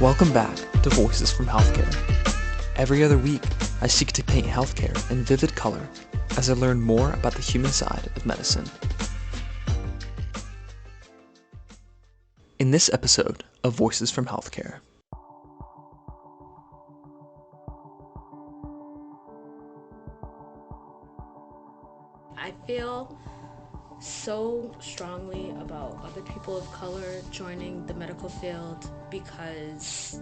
Welcome back to Voices from Healthcare. Every other week, I seek to paint healthcare in vivid color as I learn more about the human side of medicine. In this episode of Voices from Healthcare. I feel so strongly about other people of color joining the medical field because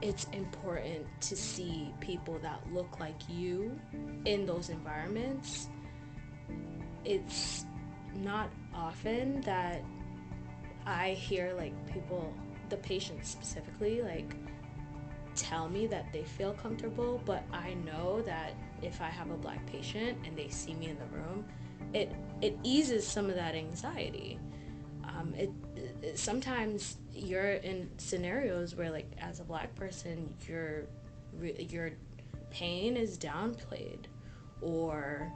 it's important to see people that look like you in those environments. It's not often that I hear people, the patients specifically, tell me that they feel comfortable, but I know that if I have a black patient and they see me in the room, it eases some of that anxiety. Sometimes you're in scenarios where, as a black person, your pain is downplayed, or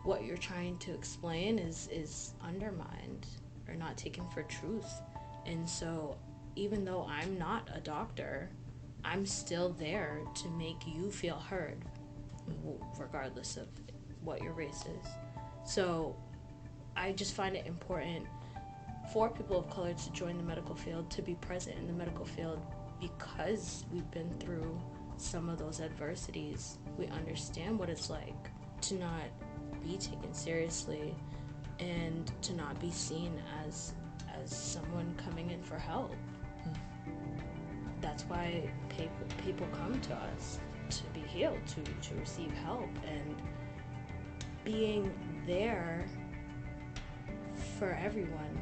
what you're trying to explain is undermined or not taken for truth. And so, even though I'm not a doctor, I'm still there to make you feel heard, regardless of what your race is. So I just find it important for people of color to join the medical field, to be present in the medical field, because we've been through some of those adversities. We understand what it's like to not be taken seriously and to not be seen as someone coming in for help. That's why people come to us to be healed, to receive help, and being there for everyone,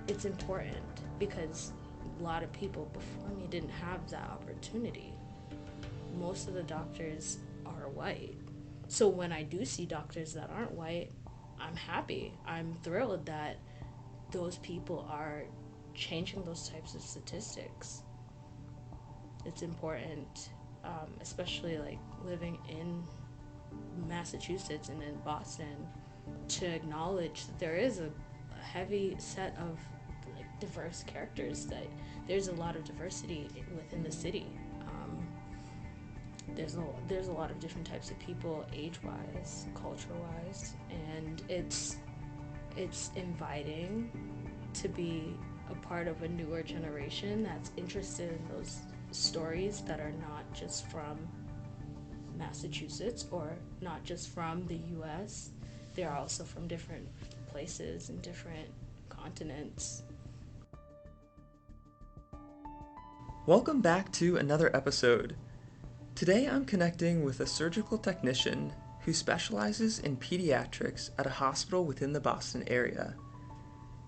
it's important because a lot of people before me didn't have that opportunity. Most of the doctors are white. So when I do see doctors that aren't white, I'm happy. I'm thrilled that those people are changing those types of statistics. It's important, especially living in Massachusetts and in Boston, to acknowledge that there is a heavy set of diverse characters, that there's a lot of diversity within the city. There's a lot of different types of people, age-wise, culture-wise, and it's inviting to be a part of a newer generation that's interested in those stories that are not just from Massachusetts or not just from the US. They're also from different places and different continents. Welcome back to another episode. Today I'm connecting with a surgical technician who specializes in pediatrics at a hospital within the Boston area.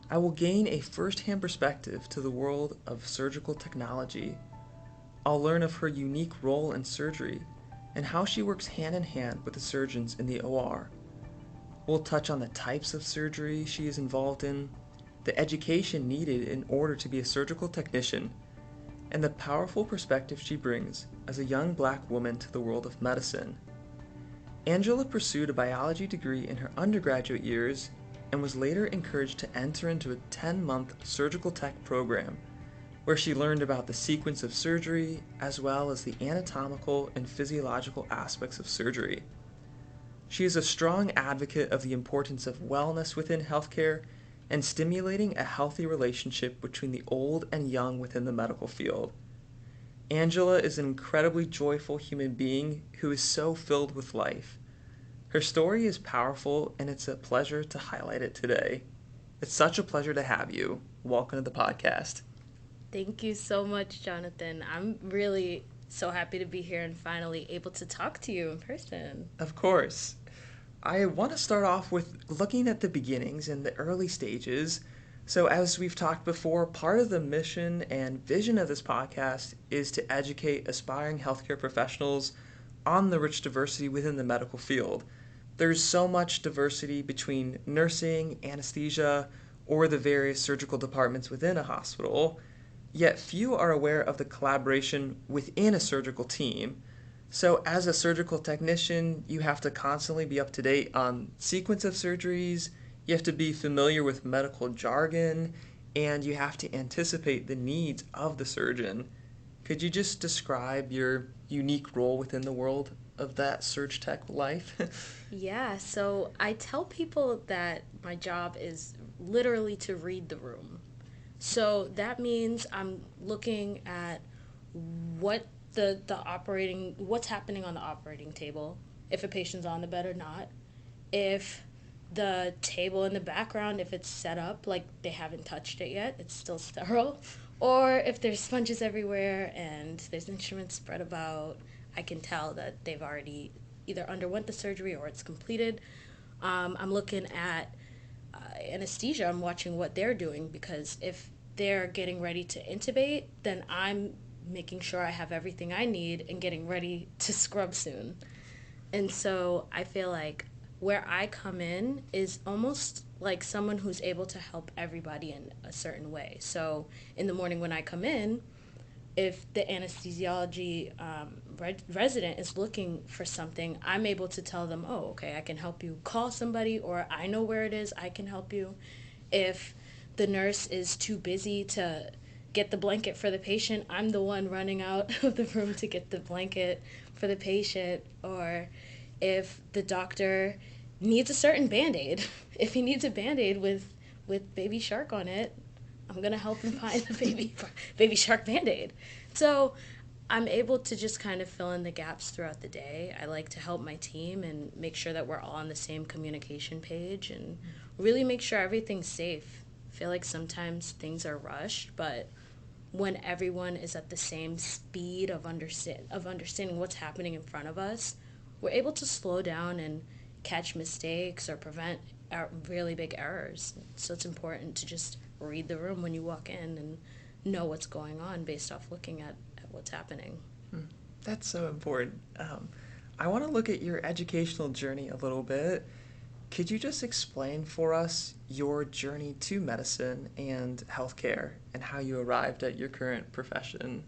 I will gain a first-hand perspective to the world of surgical technology. I'll learn of her unique role in surgery and how she works hand in hand with the surgeons in the OR. We'll touch on the types of surgery she is involved in, the education needed in order to be a surgical technician, and the powerful perspective she brings as a young black woman to the world of medicine. Angela pursued a biology degree in her undergraduate years and was later encouraged to enter into a 10-month surgical tech program where she learned about the sequence of surgery as well as the anatomical and physiological aspects of surgery. She is a strong advocate of the importance of wellness within healthcare and stimulating a healthy relationship between the old and young within the medical field. Angela is an incredibly joyful human being who is so filled with life. Her story is powerful, and it's a pleasure to highlight it today. It's such a pleasure to have you. Welcome to the podcast. Thank you so much, Jonathan. I'm really so happy to be here and finally able to talk to you in person. Of course. I want to start off with looking at the beginnings and the early stages. So as we've talked before, part of the mission and vision of this podcast is to educate aspiring healthcare professionals on the rich diversity within the medical field. There's so much diversity between nursing, anesthesia, or the various surgical departments within a hospital, yet few are aware of the collaboration within a surgical team. So as a surgical technician, you have to constantly be up to date on sequence of surgeries, you have to be familiar with medical jargon, and you have to anticipate the needs of the surgeon. Could you just describe your unique role within the world of that surge tech life? Yeah, so I tell people that my job is literally to read the room. So that means I'm looking at what the operating what's happening on the operating table, if a patient's on the bed or not, if the table in the background, if it's set up like they haven't touched it yet, it's still sterile, or if there's sponges everywhere and there's instruments spread about, I can tell that they've already either underwent the surgery or it's completed. I'm looking at anesthesia. I'm watching what they're doing because if they're getting ready to intubate, then I'm making sure I have everything I need and getting ready to scrub soon. And so I feel like where I come in is almost like someone who's able to help everybody in a certain way. So in the morning when I come in, if the anesthesiology resident is looking for something, I'm able to tell them, oh, okay, I can help you call somebody, or I know where it is, I can help you. If the nurse is too busy to get the blanket for the patient, I'm the one running out of the room to get the blanket for the patient. Or if the doctor needs a certain band aid, if he needs a band aid with baby shark on it, I'm gonna help him find the baby shark band aid. So I'm able to just kind of fill in the gaps throughout the day. I like to help my team and make sure that we're all on the same communication page and really make sure everything's safe. I feel like sometimes things are rushed, but when everyone is at the same speed of understanding what's happening in front of us, we're able to slow down and catch mistakes or prevent really big errors. So it's important to just read the room when you walk in and know what's going on based off looking at what's happening. That's so important. I want to look at your educational journey a little bit. Could you just explain for us your journey to medicine and healthcare and how you arrived at your current profession?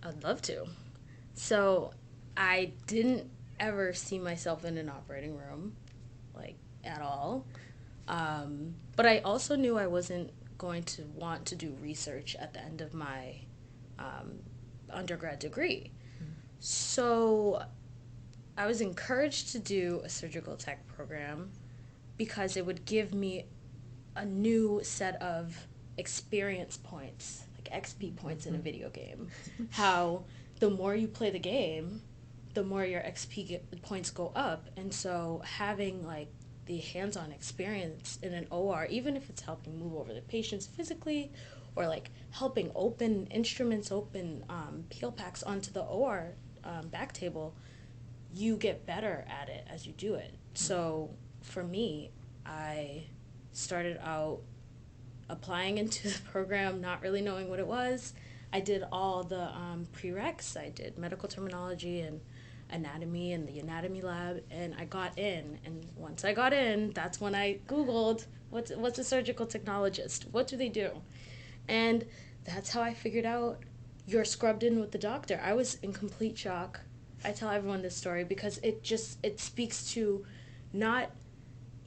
I'd love to. So I didn't ever see myself in an operating room, like at all. But I also knew I wasn't going to want to do research at the end of my um, undergrad degree. So I was encouraged to do a surgical tech program because it would give me a new set of experience points, like XP points in a video game. How the more you play the game, the more your points go up. And so having like the hands-on experience in an OR, even if it's helping move over the patients physically or like helping open instruments, open peel packs onto the OR back table, you get better at it as you do it. So for me, I started out applying into the program, not really knowing what it was. I did all the prereqs. I did medical terminology and anatomy in the anatomy lab, and I got in. And once I got in, that's when I Googled what's a surgical technologist? What do they do? And that's how I figured out you're scrubbed in with the doctor. I was in complete shock. I tell everyone this story because it speaks to not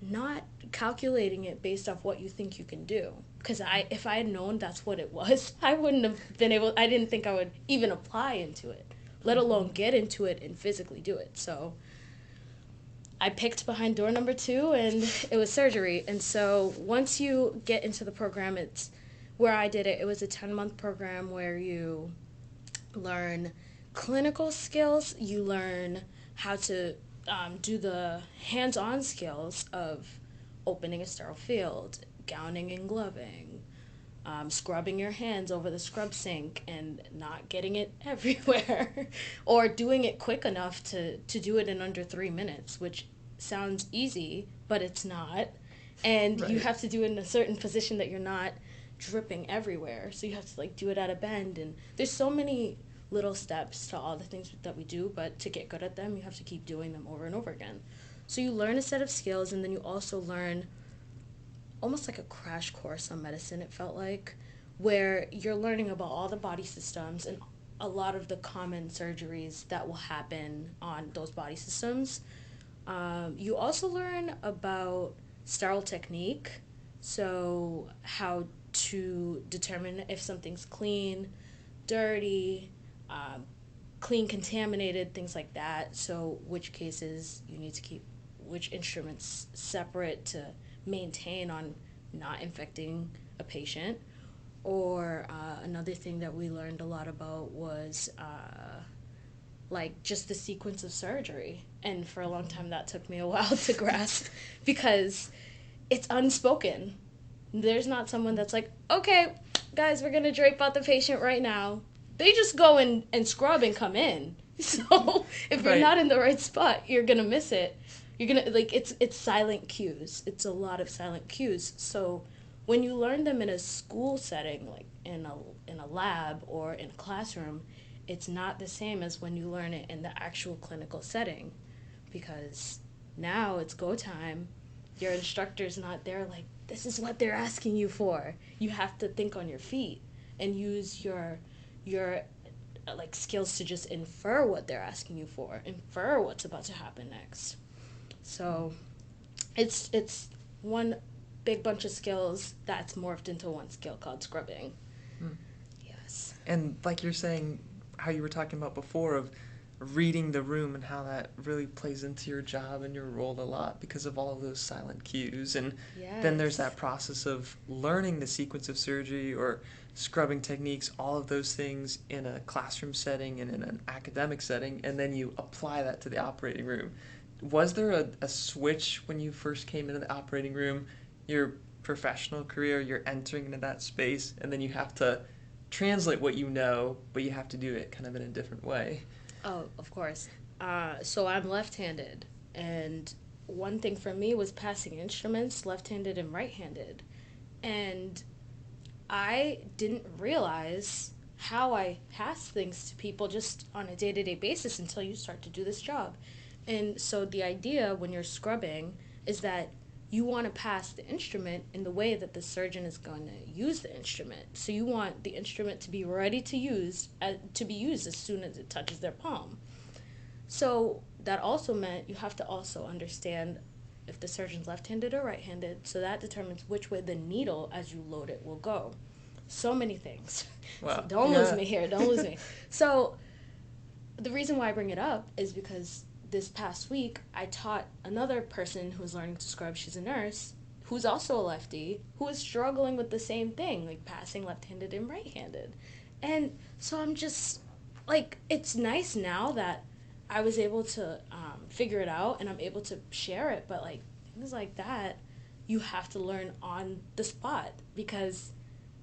not calculating it based off what you think you can do. Because if I had known that's what it was, I wouldn't have been able. I didn't think I would even apply into it, let alone get into it and physically do it. So I picked behind door number 2, and it was surgery. And so once you get into the program, it's where I did it. It was a 10-month program where you learn clinical skills, you learn how to do the hands-on skills of opening a sterile field, gowning and gloving, scrubbing your hands over the scrub sink and not getting it everywhere, or doing it quick enough to do it in under 3 minutes, which sounds easy, but it's not. And you Right. have to do it in a certain position that you're not dripping everywhere. So you have to like do it at a bend, and there's so many little steps to all the things that we do, but to get good at them, you have to keep doing them over and over again. So you learn a set of skills, and then you also learn almost like a crash course on medicine, it felt like, where you're learning about all the body systems and a lot of the common surgeries that will happen on those body systems. You also learn about sterile technique, so how to determine if something's clean, dirty, um, clean, contaminated, things like that. So, which cases you need to keep which instruments separate to maintain on not infecting a patient. Or another thing that we learned a lot about was like just the sequence of surgery. And for a long time, that took me a while to grasp because it's unspoken. There's not someone that's like, okay, guys, we're going to drape out the patient right now. They just go and scrub and come in. So if you're Right. not in the right spot, you're going to miss it. You're going to, like, it's silent cues. It's a lot of silent cues. So when you learn them in a school setting, like in a lab or in a classroom, it's not the same as when you learn it in the actual clinical setting, because now it's go time. Your instructor's not there like, this is what they're asking you for. You have to think on your feet and use your like skills to just infer what they're asking you for, infer what's about to happen next. So it's one big bunch of skills that's morphed into one skill called scrubbing. Mm. Yes. And like you're saying, how you were talking about before of reading the room and how that really plays into your job and your role a lot because of all of those silent cues. And then there's Yes. that process of learning the sequence of surgery or scrubbing techniques, all of those things in a classroom setting and in an academic setting, and then you apply that to the operating room. Was there a switch when you first came into the operating room, your professional career, you're entering into that space, and then you have to translate what you know, but you have to do it kind of in a different way? Oh, of course. So I'm left-handed, and one thing for me was passing instruments left-handed and right-handed, and I didn't realize how I pass things to people just on a day-to-day basis until you start to do this job. And so the idea when you're scrubbing is that you want to pass the instrument in the way that the surgeon is going to use the instrument. So you want the instrument to be ready to be used as soon as it touches their palm. So that also meant you have to also understand if the surgeon's left-handed or right-handed. So that determines which way the needle, as you load it, will go. So many things. So Wow. don't lose Yeah. me here. Don't lose me. So the reason why I bring it up is because this past week I taught another person who's learning to scrub. She's a nurse who's also a lefty who is struggling with the same thing, like passing left-handed and right-handed. And so I'm just like, it's nice now that I was able to figure it out and I'm able to share it. But like things like that, you have to learn on the spot, because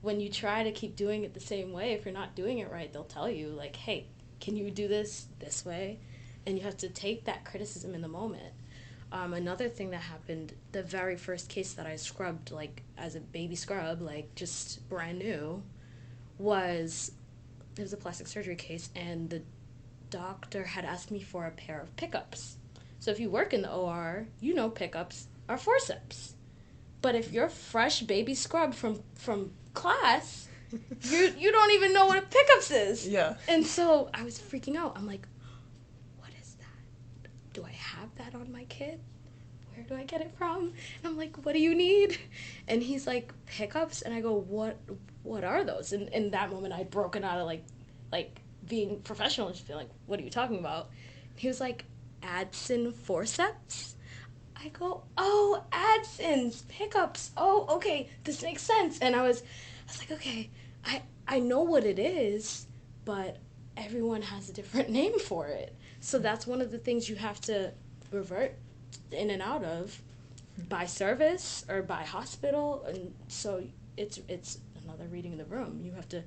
when you try to keep doing it the same way, if you're not doing it right, they'll tell you like, hey, can you do this way? And you have to take that criticism in the moment. Another thing that happened, the very first case that I scrubbed, like as a baby scrub, like just brand new, was it was a plastic surgery case, and the doctor had asked me for a pair of pickups. So if you work in the OR, you know pickups are forceps. But if you're fresh baby scrub from class, you don't even know what a pickups is. Yeah. And so I was freaking out. I'm like, what is that? Do I have that on my kid? Where do I get it from? And I'm like, what do you need? And he's like, pickups. And I go, what are those? And in that moment, I'd broken out of like being professional and just feel like, what are you talking about? He was like, Adson forceps. I go, oh, AdSense pickups. Oh, okay, this makes sense. And I was like, okay, I know what it is, but everyone has a different name for it. So that's one of the things you have to revert in and out of by service or by hospital, and so it's another reading in the room. You have to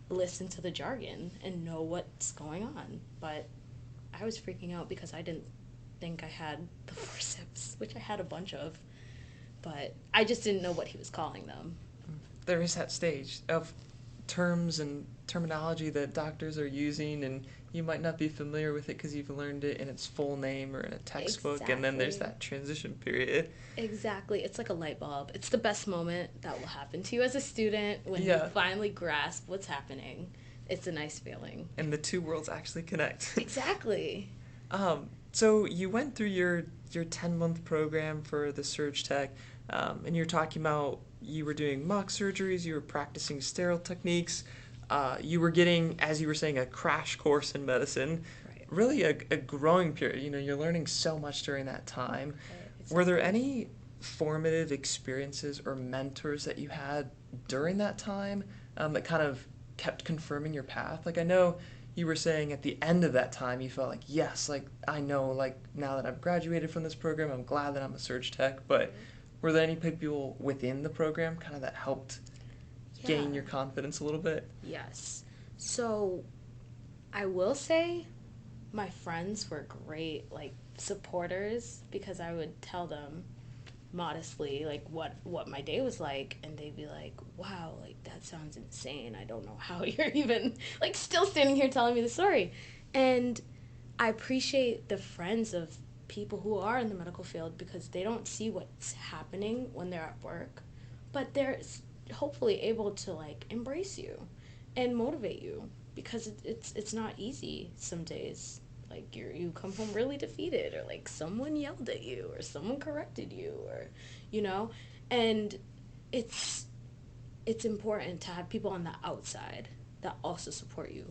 listen to the jargon and know what's going on. But I was freaking out because I didn't think I had the forceps, which I had a bunch of, but I just didn't know what he was calling them. There is that stage of terms and terminology that doctors are using, and you might not be familiar with it because you've learned it in its full name or in a textbook, and then there's Exactly. that transition period. Exactly. It's like a light bulb. It's the best moment that will happen to you as a student when you Yeah. finally grasp what's happening. It's a nice feeling. And the two worlds actually connect. Exactly. So you went through your 10-month program for the surge tech, and you're talking about you were doing mock surgeries, you were practicing sterile techniques. you were getting, as you were saying, a crash course in medicine, Right. really a growing period. You're learning so much during that time. Right. Were there Exactly. any formative experiences or mentors that you had during that time that kind of kept confirming your path? Like, I know you were saying at the end of that time, you felt like, yes, like, I know, like, now that I've graduated from this program, I'm glad that I'm a surge tech. But Right. were there any people within the program kind of that helped Yeah. gain your confidence a little bit? Yes. So I will say my friends were great, like supporters, because I would tell them modestly like what my day was like, and they'd be like, wow, like that sounds insane, I don't know how you're even like still standing here telling me the story. And I appreciate the friends of people who are in the medical field, because they don't see what's happening when they're at work, but they're hopefully able to like embrace you and motivate you, because it's not easy some days. Like you come home really defeated, or like someone yelled at you, or someone corrected you, or you know, and it's it's important to have people on the outside that also support you.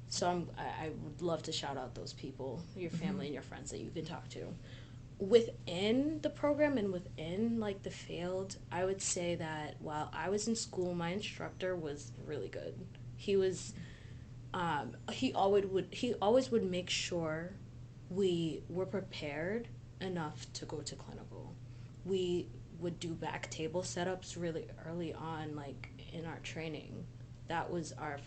So I would love to shout out those people, your Mm-hmm. family and your friends that you can talk to. Within the program and within like the field, I would say that while I was in school, my instructor was really good. He was he always would make sure we were prepared enough to go to clinical. We would do back table setups really early on, like in our training. That was our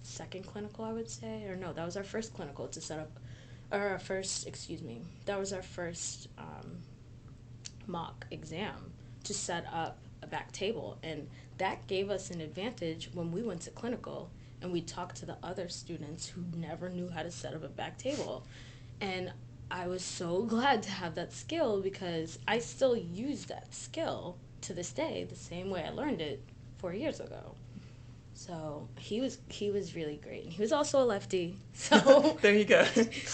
second clinical, I would say, or no, that was our first clinical to set up, or our first, excuse me, that was our first mock exam to set up a back table. And that gave us an advantage when we went to clinical and we talked to the other students who never knew how to set up a back table. And I was so glad to have that skill, because I still use that skill to this day the same way I learned it 4 years ago. So he was really great. And he was also a lefty. So There you go.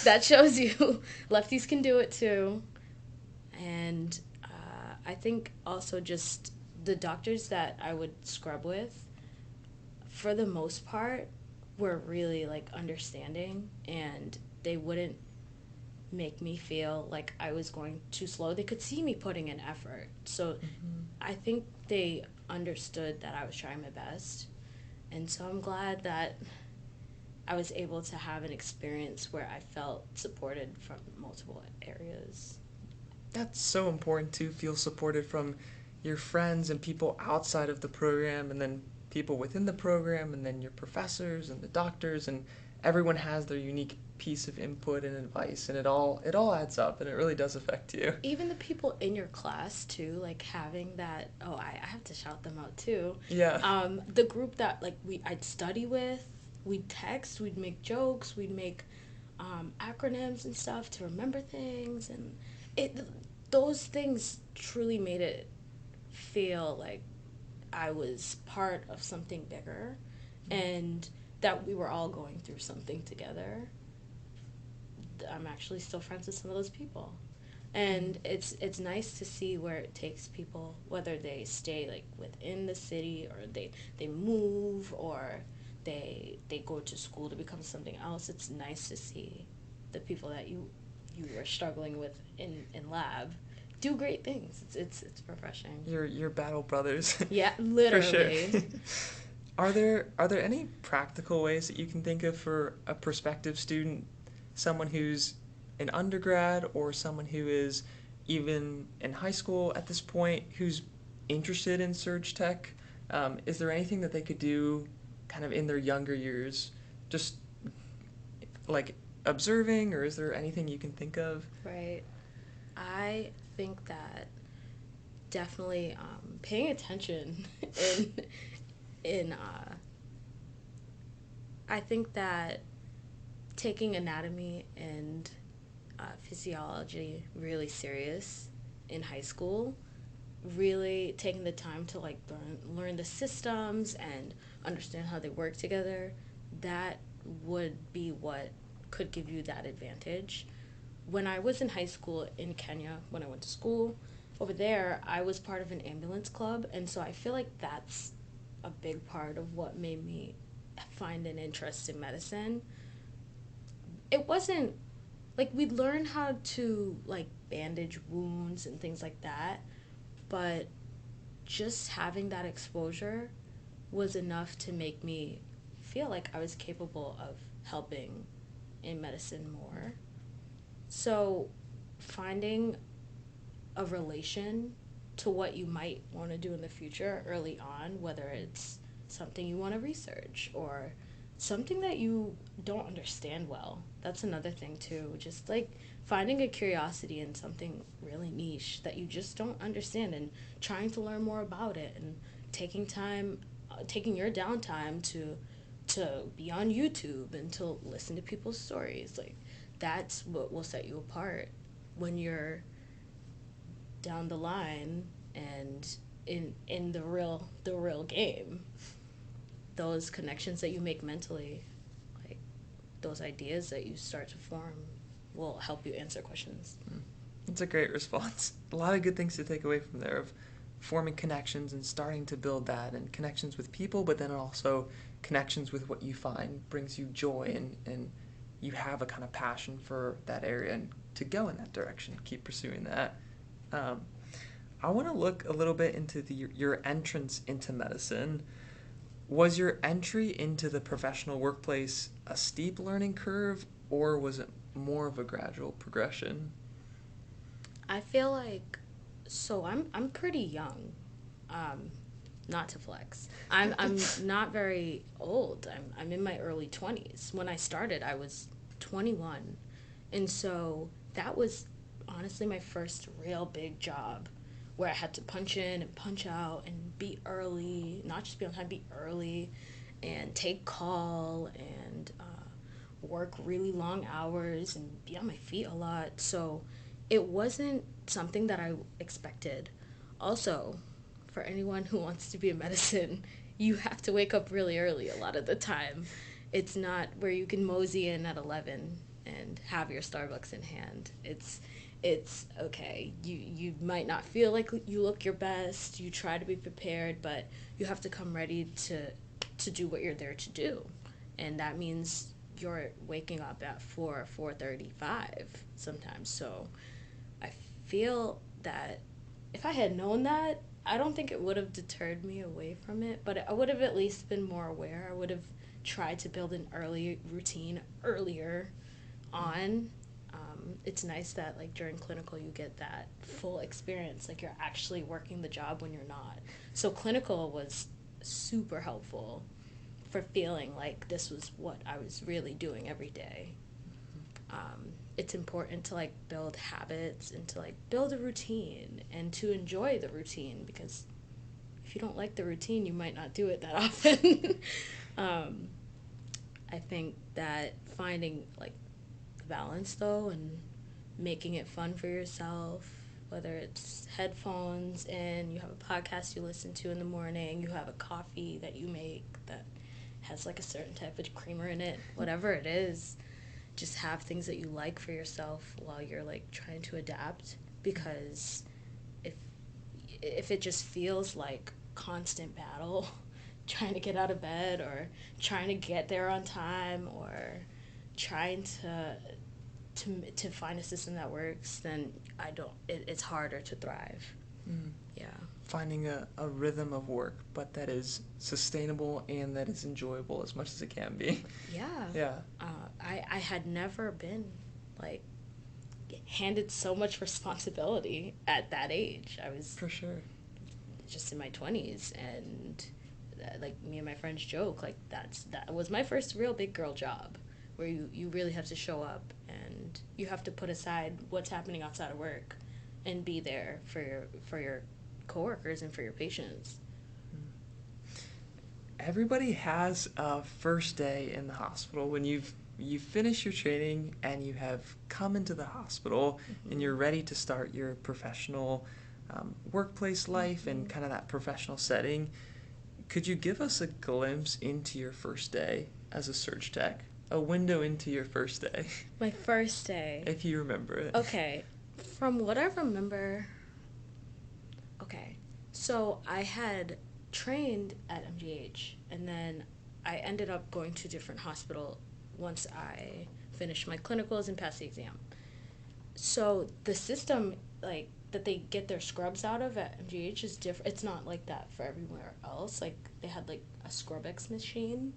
that shows you lefties can do it too. And I think also just the doctors that I would scrub with, for the most part, were really like understanding, and they wouldn't make me feel like I was going too slow. They could see me putting in effort. So Mm-hmm. I think they understood that I was trying my best. And so I'm glad that I was able to have an experience where I felt supported from multiple areas. That's so important to feel supported from your friends and people outside of the program, and then people within the program, and then your professors and the doctors, and everyone has their unique piece of input and advice, and it all adds up, and it really does affect you. Even the people in your class too, like having that, oh, I have to shout them out too. Yeah. The group that like I'd study with, we'd text, we'd make jokes, we'd make acronyms and stuff to remember things, and it those things truly made it feel like I was part of something bigger, and that we were all going through something together. I'm actually still friends with some of those people. And it's nice to see where it takes people, whether they stay like within the city, or they move, or they go to school to become something else. It's nice to see the people that you were struggling with in lab do great things. It's refreshing. Your battle brothers. Yeah, For sure. literally. Are there any practical ways that you can think of for a prospective student, someone who's an undergrad or someone who is even in high school at this point who's interested in surge tech? Is there anything that they could do kind of in their younger years, just like observing, or is there anything you can think of? Right. I think that definitely paying attention in in I think that taking anatomy and physiology really serious in high school, really taking the time to like learn the systems and understand how they work together, that would be what could give you that advantage. When I was in high school in Kenya, when I went to school over there, I was part of an ambulance club, and so I feel like that's a big part of what made me find an interest in medicine, it wasn't like we'd learn how to like bandage wounds and things like that, but just having that exposure was enough to make me feel like I was capable of helping in medicine more. So finding a relation to what you might want to do in the future early on, whether it's something you want to research or something that you don't understand well. That's another thing too. Just like finding a curiosity in something really niche that you just don't understand and trying to learn more about it and taking time, taking your downtime to be on YouTube and to listen to people's stories. Like that's what will set you apart when you're down the line and in the real game. Those connections that you make mentally, like those ideas that you start to form, will help you answer questions. It's a great response. A lot of good things to take away from there of forming connections and starting to build that and connections with people, but then also connections with what you find brings you joy and you have a kind of passion for that area and to go in that direction, keep pursuing that. Um, I want to look a little bit into your entrance into medicine. Was your entry into the professional workplace a steep learning curve, or was it more of a gradual progression? I feel like so I'm pretty young. Um, Not to flex. I'm not very old. I'm in my early 20s. When I started, I was 21. And so that was honestly my first real big job where I had to punch in and punch out and be early, not just be on time, be early and take call and work really long hours and be on my feet a lot. So it wasn't something that I expected. Also, for anyone who wants to be in medicine, you have to wake up really early a lot of the time. It's not where you can mosey in at 11 and have your Starbucks in hand. It's okay. You might not feel like you look your best. You try to be prepared, but you have to come ready to do what you're there to do. And that means you're waking up at 4:35 sometimes. So I feel that if I had known that, I don't think it would have deterred me away from it, but I would have at least been more aware. I would have tried to build an early routine earlier on. It's nice that like during clinical you get that full experience, like you're actually working the job when you're not. So clinical was super helpful for feeling like this was what I was really doing every day. It's important to like build habits and to like build a routine and to enjoy the routine because if you don't like the routine, you might not do it that often. um, I think that finding like the balance though and making it fun for yourself, whether it's headphones and you have a podcast you listen to in the morning, you have a coffee that you make that has like a certain type of creamer in it, whatever it is, just have things that you like for yourself while you're like trying to adapt because if if it just feels like constant battle trying to get out of bed or trying to get there on time or trying to find a system that works, then I don't it's harder to thrive. Mm. Yeah. Finding a rhythm of work, but that is sustainable and that is enjoyable as much as it can be. Yeah. Yeah, I had never been like handed so much responsibility at that age. I was for sure. just in my 20s and like me and my friends joke like that was my first real big girl job where you really have to show up and you have to put aside what's happening outside of work and be there for your coworkers and for your patients. Everybody has a first day in the hospital when you've finished your training and you have come into the hospital and Mm-hmm. you're ready to start your professional workplace life and Mm-hmm. kind of that professional setting. Could you give us a glimpse into your first day as a surge tech? A window into your first day, My first day. if you remember it. Okay, from what I remember, okay, so I had trained at MGH and then I ended up going to a different hospital once I finished my clinicals and passed the exam. So the system, like, that they get their scrubs out of at MGH is different. It's not like that for everywhere else. Like, they had like a ScrubX machine,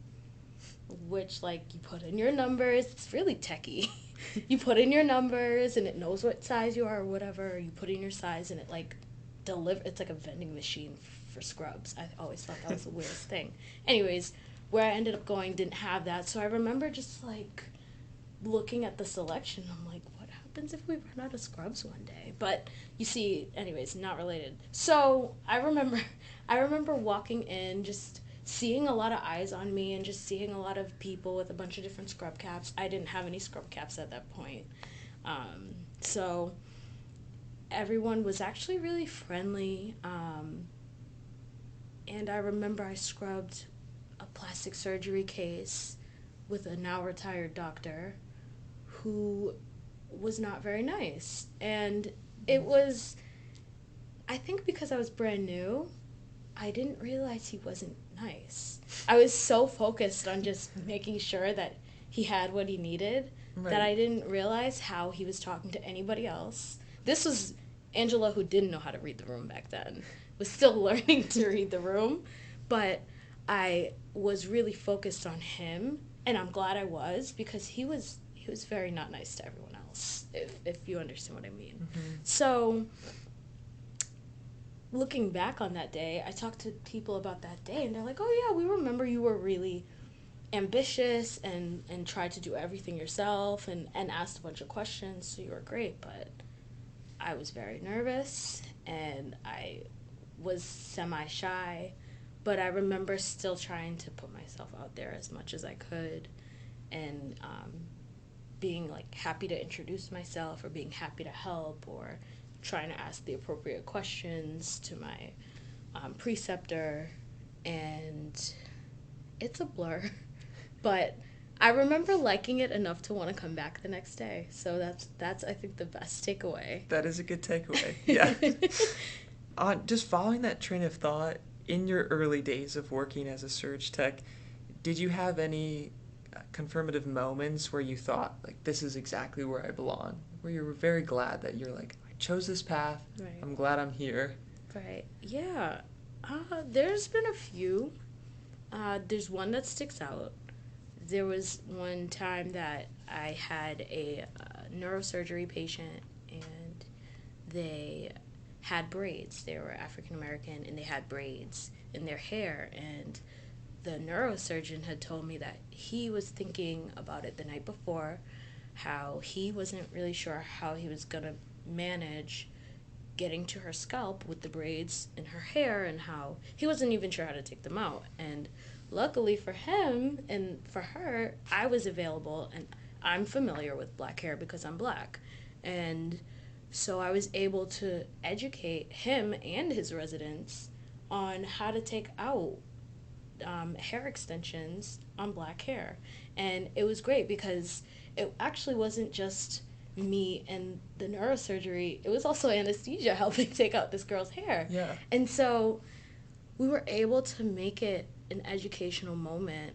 which, like, you put in your numbers. It's really techy. You put in your numbers and it knows what size you are or whatever. You put in your size and it like it's like a vending machine for scrubs. I always thought that was the weirdest thing. Anyways, where I ended up going didn't have that, so I remember just like looking at the selection. I'm like, what happens if we run out of scrubs one day? But you see, anyways, not related. So I remember walking in, just seeing a lot of eyes on me and just seeing a lot of people with a bunch of different scrub caps. I didn't have any scrub caps at that point. So everyone was actually really friendly. And I remember I scrubbed a plastic surgery case with a now retired doctor who was not very nice. And it was, I think because I was brand new, I didn't realize he wasn't nice. I was so focused on just making sure that he had what he needed that Right. I didn't realize how he was talking to anybody else. This was Angela, who didn't know how to read the room back then, was still learning to read the room, but I was really focused on him, and I'm glad I was, because he was very not nice to everyone else, if you understand what I mean. Mm-hmm. So looking back on that day, I talked to people about that day, and they're like, "Oh yeah, we remember you were really ambitious and tried to do everything yourself and asked a bunch of questions, so you were great." But I was very nervous and I was semi shy, but I remember still trying to put myself out there as much as I could, and being like happy to introduce myself or being happy to help or trying to ask the appropriate questions to my preceptor. And it's a blur, but I remember liking it enough to want to come back the next day. So that's I think the best takeaway. That is a good takeaway. Yeah. Just following that train of thought, in your early days of working as a surge tech, did you have any confirmative moments where you thought, like, this is exactly where I belong? Where you were very glad that you're like, I chose this path. Right. I'm glad I'm here. Right. Yeah. There's been a few. There's one that sticks out. There was one time that I had a neurosurgery patient, and they had braids. They were African American, and they had braids in their hair. And the neurosurgeon had told me that he was thinking about it the night before, how he wasn't really sure how he was going to manage getting to her scalp with the braids in her hair, and how he wasn't even sure how to take them out. And luckily for him and for her, I was available, and I'm familiar with black hair because I'm black. And so I was able to educate him and his residents on how to take out hair extensions on black hair. And it was great because it actually wasn't just me and the neurosurgery, it was also anesthesia helping take out this girl's hair. Yeah. And so we were able to make it an educational moment.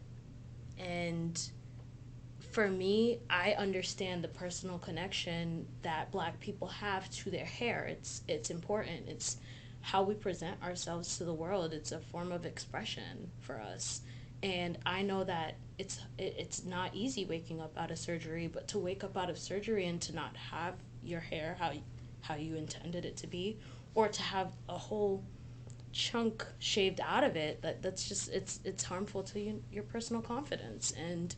And for me, I understand the personal connection that black people have to their hair. It's important. It's how we present ourselves to the world. It's a form of expression for us. And I know that it's not easy waking up out of surgery, but to wake up out of surgery and to not have your hair how you intended it to be, or to have a whole chunk shaved out of it, that's just it's harmful to your personal confidence. And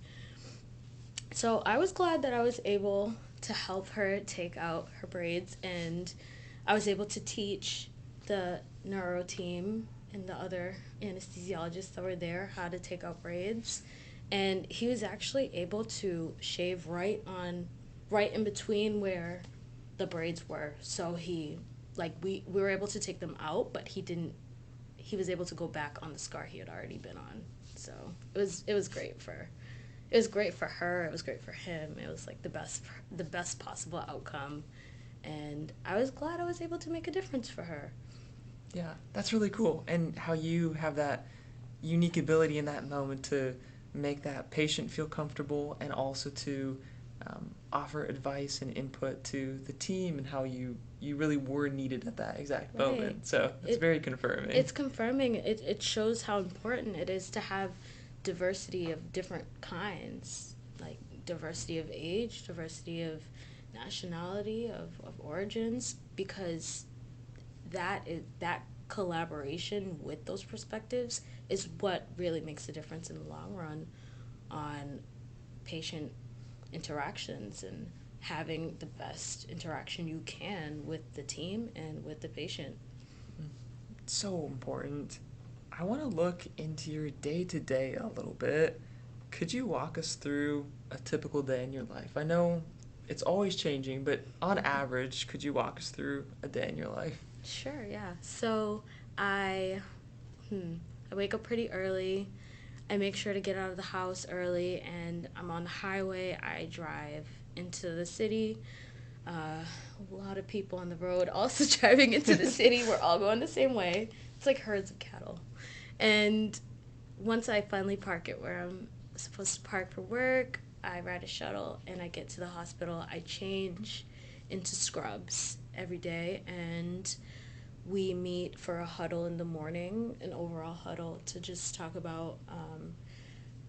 so I was glad that I was able to help her take out her braids, and I was able to teach the neuro team and the other anesthesiologists that were there how to take out braids. And he was actually able to shave right in between where the braids were. So we were able to take them out, but he was able to go back on the scar he had already been on. So it was great for her, it was great for him. It was like the best possible outcome, and I was glad I was able to make a difference for her. Yeah, that's really cool. And how you have that unique ability in that moment to make that patient feel comfortable and also to offer advice and input to the team and how you really were needed at that exact Right. moment. So it's It very confirming. it's confirming. It shows how important it is to have diversity of different kinds, like diversity of age, diversity of nationality, of origins, because that collaboration with those perspectives is what really makes a difference in the long run on patient interactions and having the best interaction you can with the team and with the patient. It's so important. I want to look into your day to day a little bit. Could you walk us through a typical day in your life? I know it's always changing, but on average, could you walk us through a day in your life? Sure, yeah. So I I wake up pretty early. I make sure to get out of the house early, and I'm on the highway. I drive into the city. A lot of people on the road also driving into the city. We're all going the same way. It's like herds of cattle. And once I finally park it where I'm supposed to park for work, I ride a shuttle and I get to the hospital. I change into scrubs every day, and we meet for a huddle in the morning, an overall huddle to just talk about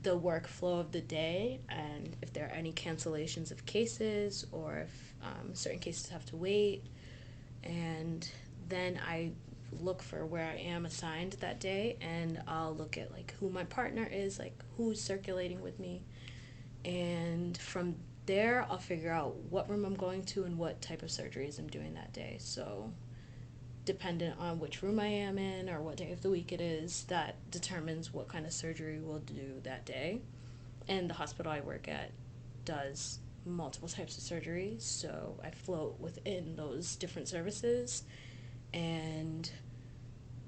the workflow of the day and if there are any cancellations of cases or if certain cases have to wait. And then I look for where I am assigned that day, and I'll look at like who my partner is, like who's circulating with me, and from there I'll figure out what room I'm going to and what type of surgeries I'm doing that day. So dependent on which room I am in or what day of the week it is, that determines what kind of surgery we'll do that day. And the hospital I work at does multiple types of surgeries, so I float within those different services. And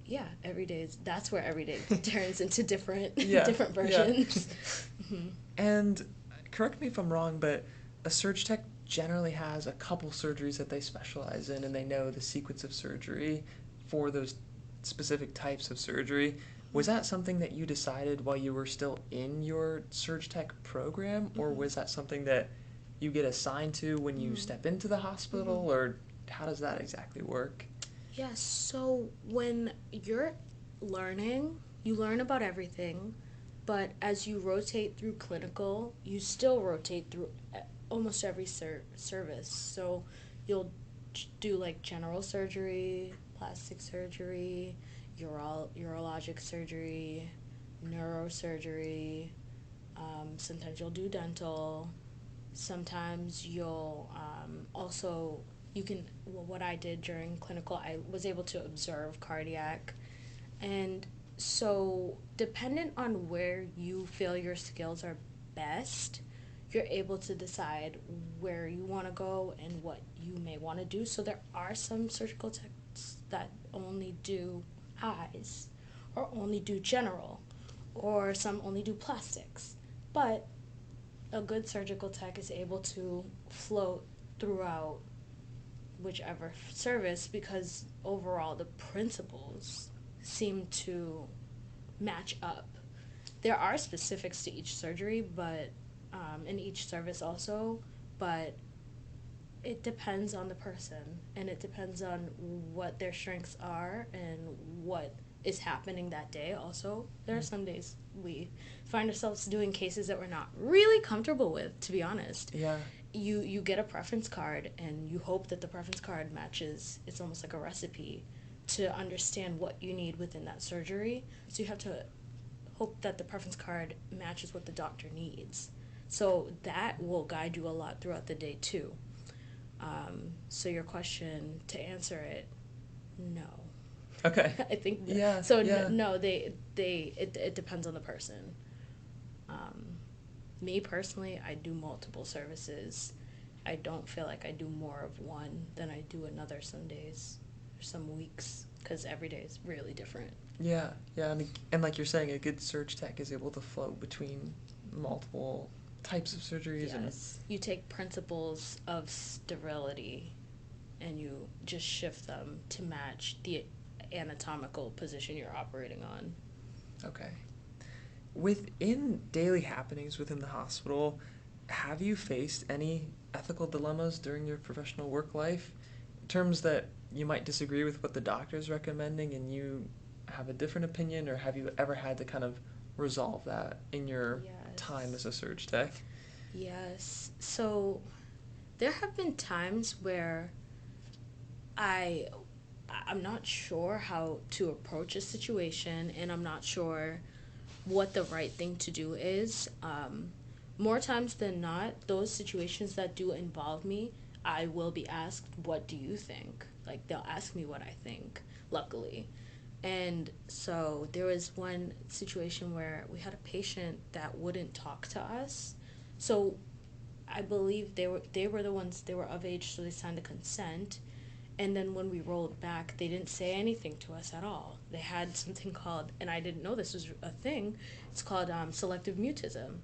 yeah, every day is, that's where every day turns into different Yeah, different yeah. versions. Mm-hmm. And correct me if I'm wrong, but a surge tech generally has a couple surgeries that they specialize in and they know the sequence of surgery for those specific types of surgery. Was that something that you decided while you were still in your surge tech program, or Mm-hmm. was that something that you get assigned to when you Mm-hmm. step into the Mm-hmm. hospital, or how does that exactly work? Yeah, so when you're learning, you learn about everything, but as you rotate through clinical, you still rotate through almost every service. So you'll do like general surgery, plastic surgery, urologic surgery, neurosurgery. Sometimes you'll do dental. Sometimes you'll also you can well, what I did during clinical, I was able to observe cardiac. And so dependent on where you feel your skills are best, you're able to decide where you want to go and what you may want to do. So there are some surgical techs that only do eyes or only do general, or some only do plastics. But a good surgical tech is able to float throughout whichever service, because overall the principles seem to match up. There are specifics to each surgery, but in each service also, but it depends on the person and it depends on what their strengths are and what is happening that day. Also, there are Mm. some days we find ourselves doing cases that we're not really comfortable with, to be honest. Yeah. You get a preference card and you hope that the preference card matches. It's almost like a recipe to understand what you need within that surgery, so you have to hope that the preference card matches what the doctor needs. So that will guide you a lot throughout the day too. So your question, to answer it, no. Okay. I think Yeah, so. yeah. No, it depends on the person. Um, Me personally, I do multiple services. I don't feel like I do more of one than I do another some days or some weeks, because every day is really different. Yeah, yeah, and like you're saying, a good surge tech is able to float between multiple types of surgeries and Yes, you take principles of sterility and you just shift them to match the anatomical position you're operating on. okay. Within daily happenings within the hospital, have you faced any ethical dilemmas during your professional work life? In terms that you might disagree with what the doctor is recommending and you have a different opinion, or have you ever had to kind of resolve that in your time as Yes. a surge tech? Yes. So there have been times where I I'm not sure how to approach a situation, and I'm not sure what the right thing to do is. More times than not, those situations that do involve me, I will be asked, "What do you think?" Like, they'll ask me what I think, luckily. And so there was one situation where we had a patient that wouldn't talk to us. So I believe they were the ones, they were of age, so they signed the consent. And then when we rolled back, they didn't say anything to us at all. They had something called, and I didn't know this was a thing, it's called selective mutism.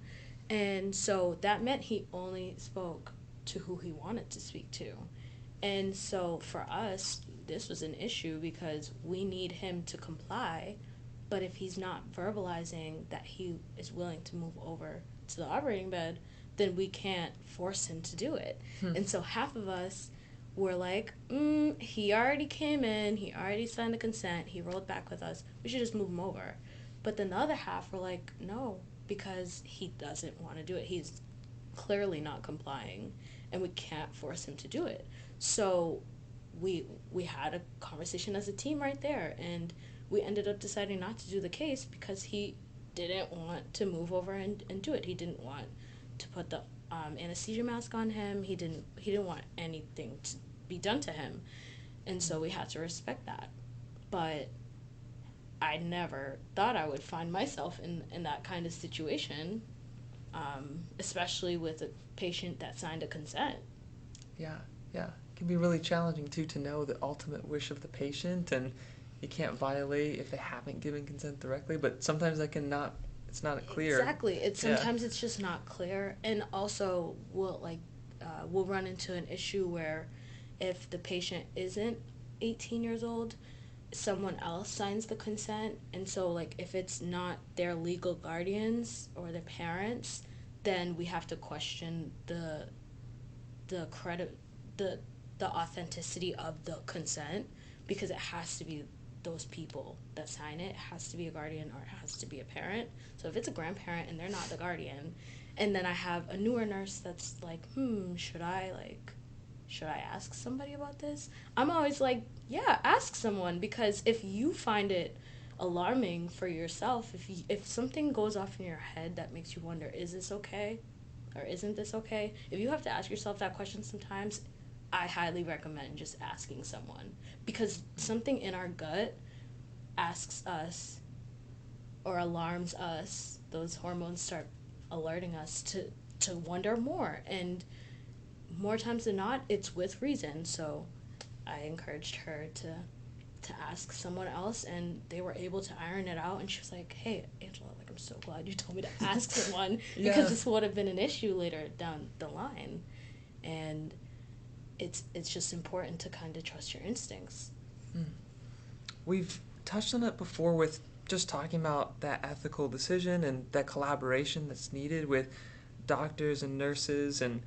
And so that meant he only spoke to who he wanted to speak to. And so for us, this was an issue because we need him to comply. But if he's not verbalizing that he is willing to move over to the operating bed, then we can't force him to do it. Hmm. And so half of us were like, he already came in, he already signed the consent, he rolled back with us, we should just move him over. But then the other half were like, no, because he doesn't want to do it. He's clearly not complying, and we can't force him to do it. So we had a conversation as a team right there, and we ended up deciding not to do the case because he didn't want to move over and do it. He didn't want to put the anesthesia mask on him. He didn't want anything to be done to him, and so we had to respect that. But I never thought I would find myself in that kind of situation, especially with a patient that signed a consent. Yeah, yeah. It can be really challenging too to know the ultimate wish of the patient, and you can't violate if they haven't given consent directly, but sometimes that can not, it's not clear. Exactly. It's Yeah. sometimes it's just not clear, and also we'll run into an issue where if the patient isn't 18 years old, someone else signs the consent, and so like if it's not their legal guardians or their parents, then we have to question the credit the the authenticity of the consent, because it has to be those people that sign it. It has to be a guardian or it has to be a parent. So if it's a grandparent and they're not the guardian, and then I have a newer nurse that's like, should I ask somebody about this? I'm always like, yeah, ask someone, because if you find it alarming for yourself, if something goes off in your head that makes you wonder, is this okay? Or isn't this okay? If you have to ask yourself that question sometimes, I highly recommend just asking someone, because something in our gut asks us or alarms us. Those hormones start alerting us to wonder more, and more times than not, it's with reason. So I encouraged her to ask someone else, and they were able to iron it out. And she was like, "Hey, Angela, like, I'm so glad you told me to ask someone, because Yeah. this would have been an issue later down the line." And it's just important to kind of trust your instincts. Hmm. We've touched on it before with just talking about that ethical decision and that collaboration that's needed with doctors and nurses, and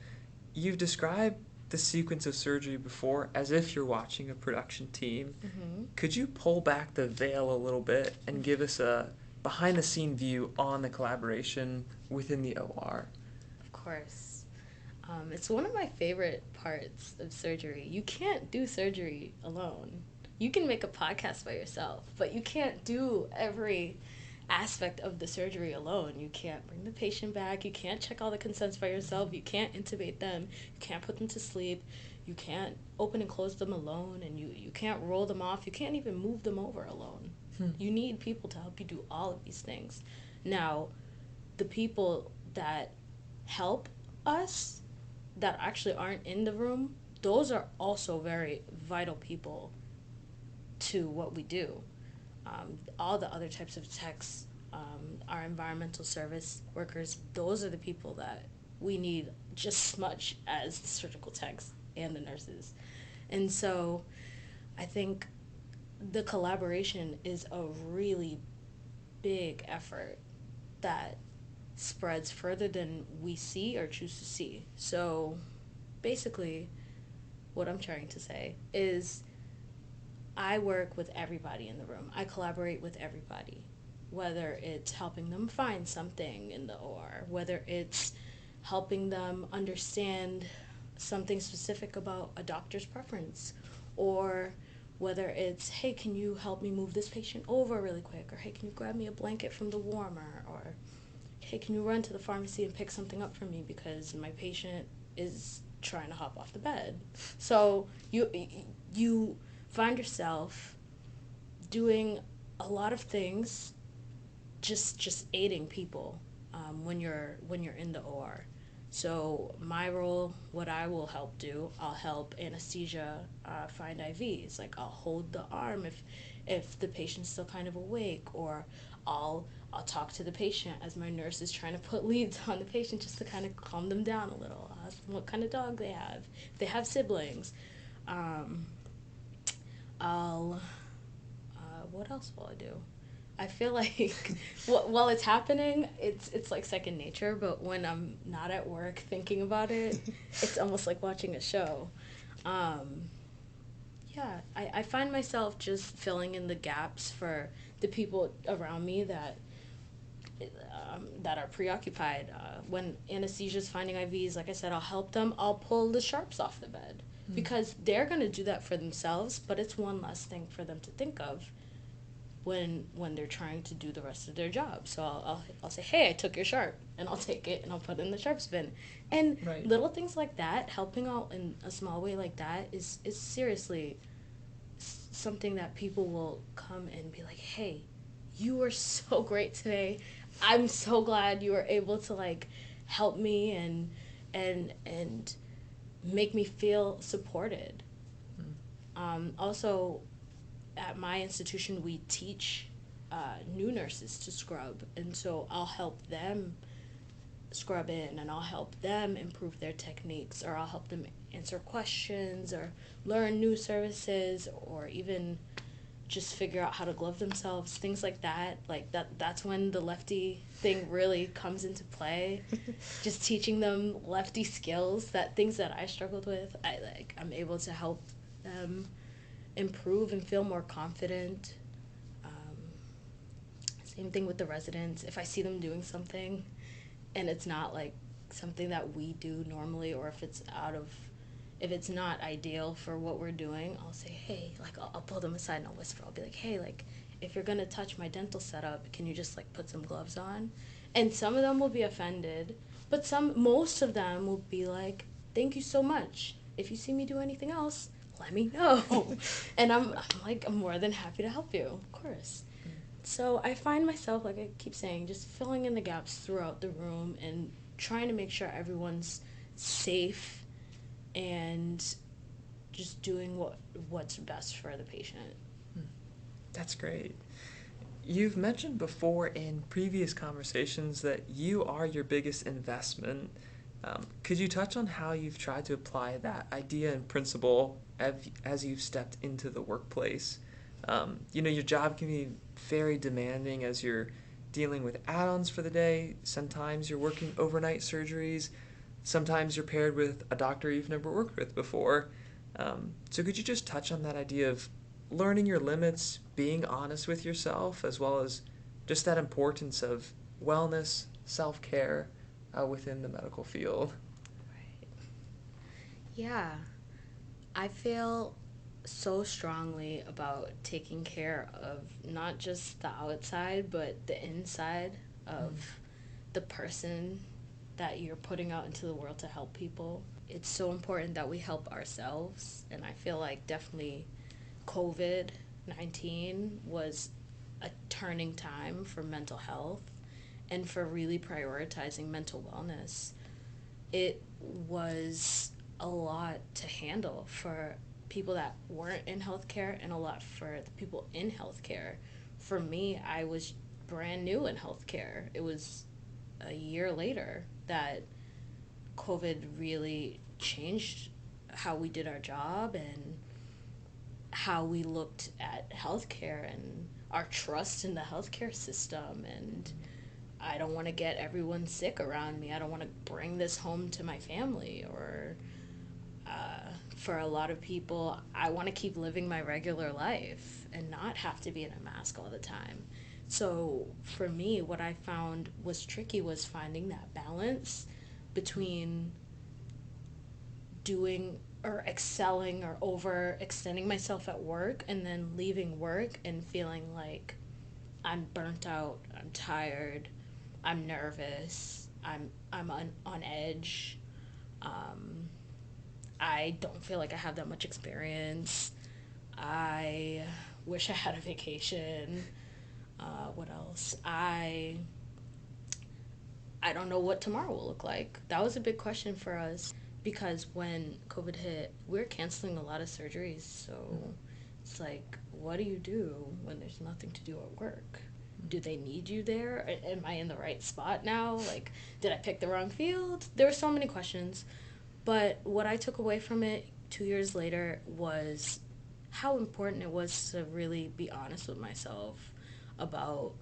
you've described the sequence of surgery before as if you're watching a production team. Mm-hmm. Could you pull back the veil a little bit and give us a behind the scene view on the collaboration within the OR? Of course. It's one of my favorite parts of surgery. You can't do surgery alone. You can make a podcast by yourself, but you can't do every aspect of the surgery alone. You can't bring the patient back. You can't check all the consents by yourself. You can't intubate them. You can't put them to sleep. You can't open and close them alone. And you can't roll them off. You can't even move them over alone. Hmm. You need people to help you do all of these things. Now, the people that help us that actually aren't in the room, those are also very vital people to what we do. All the other types of techs, our environmental service workers, those are the people that we need just as much as the surgical techs and the nurses. And so I think the collaboration is a really big effort, that spreads further than we see or choose to see. So basically, what I'm trying to say is I work with everybody in the room. I collaborate with everybody, whether it's helping them find something in the OR, whether it's helping them understand something specific about a doctor's preference, or whether it's, hey, can you help me move this patient over really quick, or hey, can you grab me a blanket from the warmer, or hey, can you run to the pharmacy and pick something up for me because my patient is trying to hop off the bed. So you find yourself doing a lot of things, just aiding people when you're in the OR. So my role, what I will help do, I'll help anesthesia find IVs. Like I'll hold the arm if the patient's still kind of awake, or I'll talk to the patient as my nurse is trying to put leads on the patient just to kind of calm them down a little. Ask them what kind of dog they have, if they have siblings. Um, I'll what else will I do? I feel like while it's happening, it's like second nature. But when I'm not at work thinking about it, it's almost like watching a show. Um, yeah, I find myself just filling in the gaps for the people around me that are preoccupied. When anesthesia's finding IVs, like I said, I'll help them. I'll pull the sharps off the bed because they're gonna do that for themselves. But it's one less thing for them to think of when they're trying to do the rest of their job. So I'll say, hey, I took your sharp, and I'll take it and I'll put it in the sharps bin. And Right. little things like that, helping out in a small way like that is seriously something that people will come and be like, hey, you were so great today. I'm so glad you were able to like help me and make me feel supported. Also, at my institution, we teach new nurses to scrub, and so I'll help them scrub in, and I'll help them improve their techniques, or I'll help them answer questions, or learn new services, or even just figure out how to glove themselves, things like that. Like that's when the lefty thing really comes into play. Just teaching them lefty skills, that things that I struggled with, I'm able to help them improve and feel more confident. Um, Same thing with the residents. If I see them doing something and it's not like something that we do normally, or if it's not ideal for what we're doing, I'll say, hey, like I'll pull them aside and I'll whisper. I'll be like, hey, like if you're gonna touch my dental setup, can you just like put some gloves on? And some of them will be offended, but most of them will be like, thank you so much. If you see me do anything else, let me know. And I'm more than happy to help you, of course. So I find myself, like I keep saying, just filling in the gaps throughout the room and trying to make sure everyone's safe and just doing what's best for the patient. That's great. You've mentioned before in previous conversations that you are your biggest investment. Could you touch on how you've tried to apply that idea and principle as you've stepped into the workplace? Your job can be very demanding as you're dealing with add-ons for the day. Sometimes you're working overnight surgeries. Sometimes you're paired with a doctor you've never worked with before. So could you just touch on that idea of learning your limits, being honest with yourself, as well as just that importance of wellness, self-care within the medical field? Right. Yeah. I feel so strongly about taking care of not just the outside, but the inside of the person that you're putting out into the world to help people. It's so important that we help ourselves, and I feel like definitely COVID-19 was a turning time for mental health and for really prioritizing mental wellness. It was a lot to handle for people that weren't in healthcare and a lot for the people in healthcare. For me, I was brand new in healthcare. It was a year later that COVID really changed how we did our job and how we looked at healthcare and our trust in the healthcare system. And I don't want to get everyone sick around me. I don't want to bring this home to my family. Or for a lot of people, I want to keep living my regular life and not have to be in a mask all the time. So for me, what I found was tricky was finding that balance between doing or excelling or overextending myself at work and then leaving work and feeling like I'm burnt out, I'm tired, I'm nervous, I'm on edge. Um, I don't feel like I have that much experience. I wish I had a vacation. What else? I don't know what tomorrow will look like. That was a big question for us because when COVID hit, we are canceling a lot of surgeries. So it's like, what do you do when there's nothing to do at work? Do they need you there? Am I in the right spot now? Like, did I pick the wrong field? There were so many questions. But what I took away from it 2 years later was how important it was to really be honest with myself about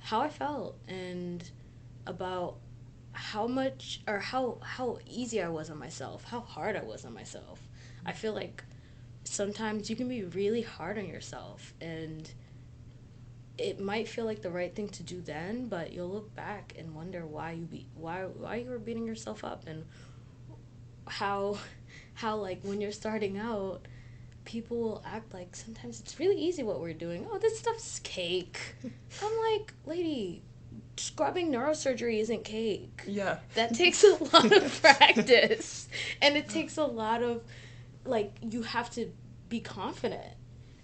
how I felt and about how much or how easy I was on myself, how hard I was on myself. I feel like sometimes you can be really hard on yourself and it might feel like the right thing to do then, but you'll look back and wonder why you were beating yourself up and how how like when you're starting out people will act like sometimes it's really easy what we're doing. Oh, this stuff's cake. I'm like, lady, scrubbing neurosurgery isn't cake. Yeah. That takes a lot of practice. And it takes a lot of, like, you have to be confident.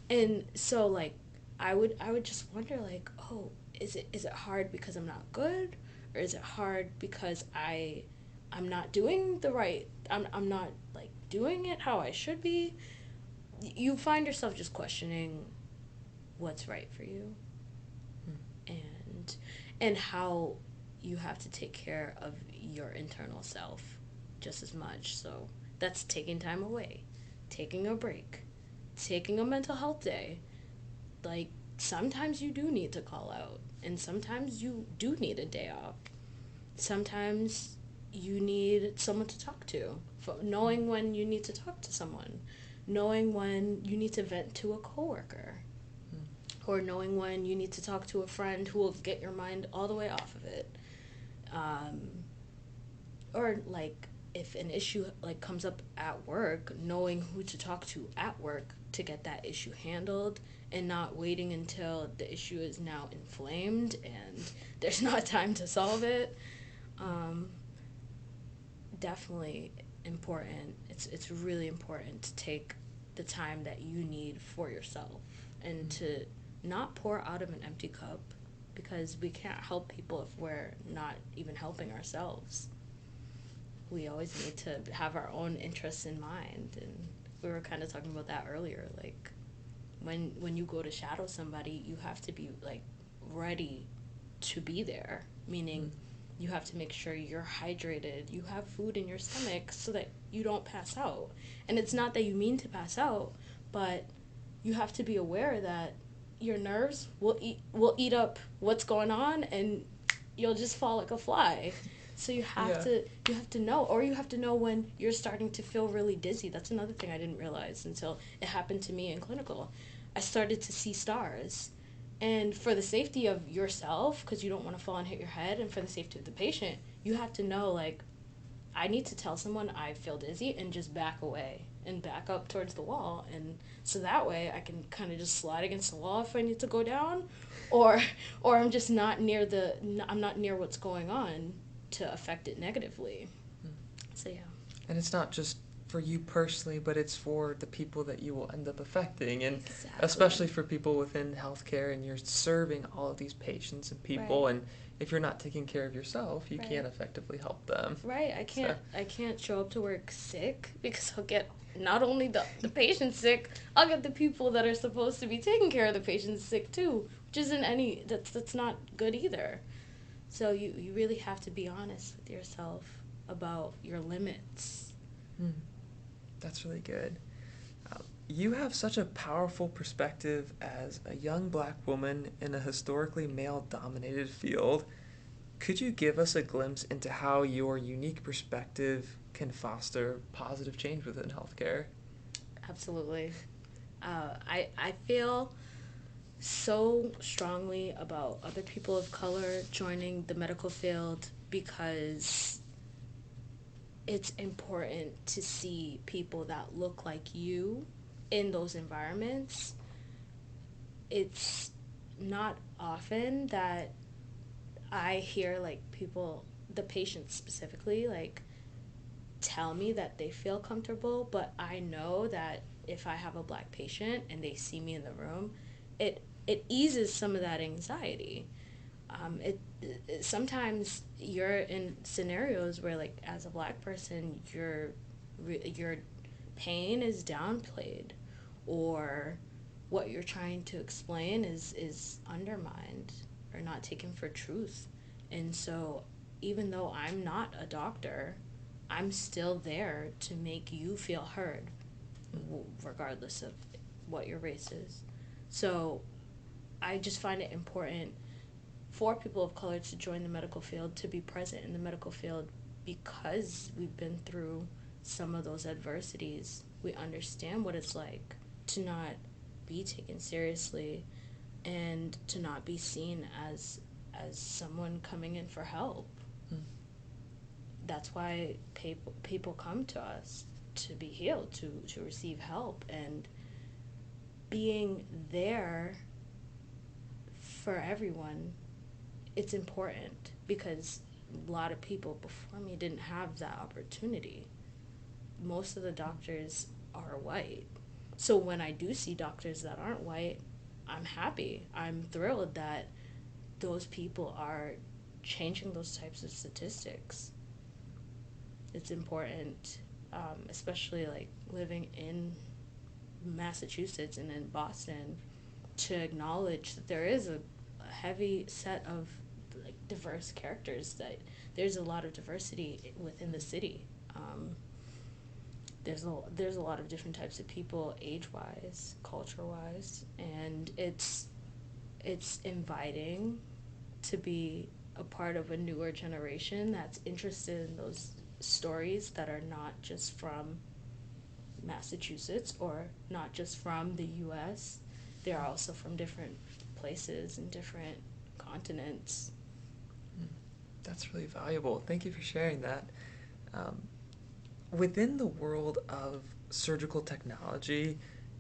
And so, like, I would just wonder, like, oh, is it hard because I'm not good? Or is it hard because I'm not doing the right, I'm not, like, doing it how I should be? You find yourself just questioning what's right for you and how you have to take care of your internal self just as much. So that's taking time away, taking a break, taking a mental health day. Like sometimes you do need to call out and sometimes you do need a day off. Sometimes you need someone to talk to. Knowing when you need to talk to someone, knowing when you need to vent to a coworker, or knowing when you need to talk to a friend who will get your mind all the way off of it. Um, or like if an issue like comes up at work, knowing who to talk to at work to get that issue handled and not waiting until the issue is now inflamed and there's not time to solve it. Um, Definitely important. It's really important to take the time that you need for yourself and to not pour out of an empty cup because we can't help people if we're not even helping ourselves. We always need to have our own interests in mind, and we were kind of talking about that earlier. Like when you go to shadow somebody, you have to be like ready to be there, meaning you have to make sure you're hydrated, you have food in your stomach so that you don't pass out. And it's not that you mean to pass out, but you have to be aware that your nerves will eat up what's going on and you'll just fall like a fly. So Yeah. you have to know, or you have to know when you're starting to feel really dizzy. That's another thing I didn't realize until it happened to me in clinical. I started to see stars. And for the safety of yourself, because you don't want to fall and hit your head, and for the safety of the patient, you have to know, like, I need to tell someone I feel dizzy and just back away and back up towards the wall. And so that way I can kind of just slide against the wall if I need to go down, or, or I'm just I'm not near what's going on to affect it negatively. So, yeah. And it's not just for you personally, but it's for the people that you will end up affecting. And Exactly. especially for people within healthcare, and you're serving all of these patients and people. Right. And if you're not taking care of yourself, you can't Right. effectively help them. Right. I So, can't show up to work sick because I'll get not only the patient sick, I'll get the people that are supposed to be taking care of the patients sick too, which isn't any that's not good either. So you really have to be honest with yourself about your limits. hmm, that's really good. You have such a powerful perspective as a young black woman in a historically male dominated field. Could you give us a glimpse into how your unique perspective can foster positive change within healthcare? Absolutely. I feel so strongly about other people of color joining the medical field because it's important to see people that look like you in those environments. It's not often that I hear like people, the patients specifically, like tell me that they feel comfortable, but I know that if I have a black patient and they see me in the room, it eases some of that anxiety. Sometimes you're in scenarios where, like, as a black person, your pain is downplayed, or what you're trying to explain is undermined or not taken for truth. And so, even though I'm not a doctor, I'm still there to make you feel heard, regardless of what your race is. So, I just find it important for people of color to join the medical field, to be present in the medical field, because we've been through some of those adversities. We understand what it's like to not be taken seriously and to not be seen as someone coming in for help. Mm. That's why people come to us to be healed, to receive help, and being there for everyone, it's important because a lot of people before me didn't have that opportunity. Most of the doctors are white. So when I do see doctors that aren't white, I'm happy. I'm thrilled that those people are changing those types of statistics. It's important, especially like living in Massachusetts and in Boston, to acknowledge that there is a heavy set of like diverse characters, that there's a lot of diversity within the city. There's a lot of different types of people, age wise, culture wise, and it's inviting to be a part of a newer generation that's interested in those stories that are not just from Massachusetts or not just from the US. They're also from different places and different continents. Mm. That's really valuable. Thank you for sharing that. Um, Within the world of surgical technology,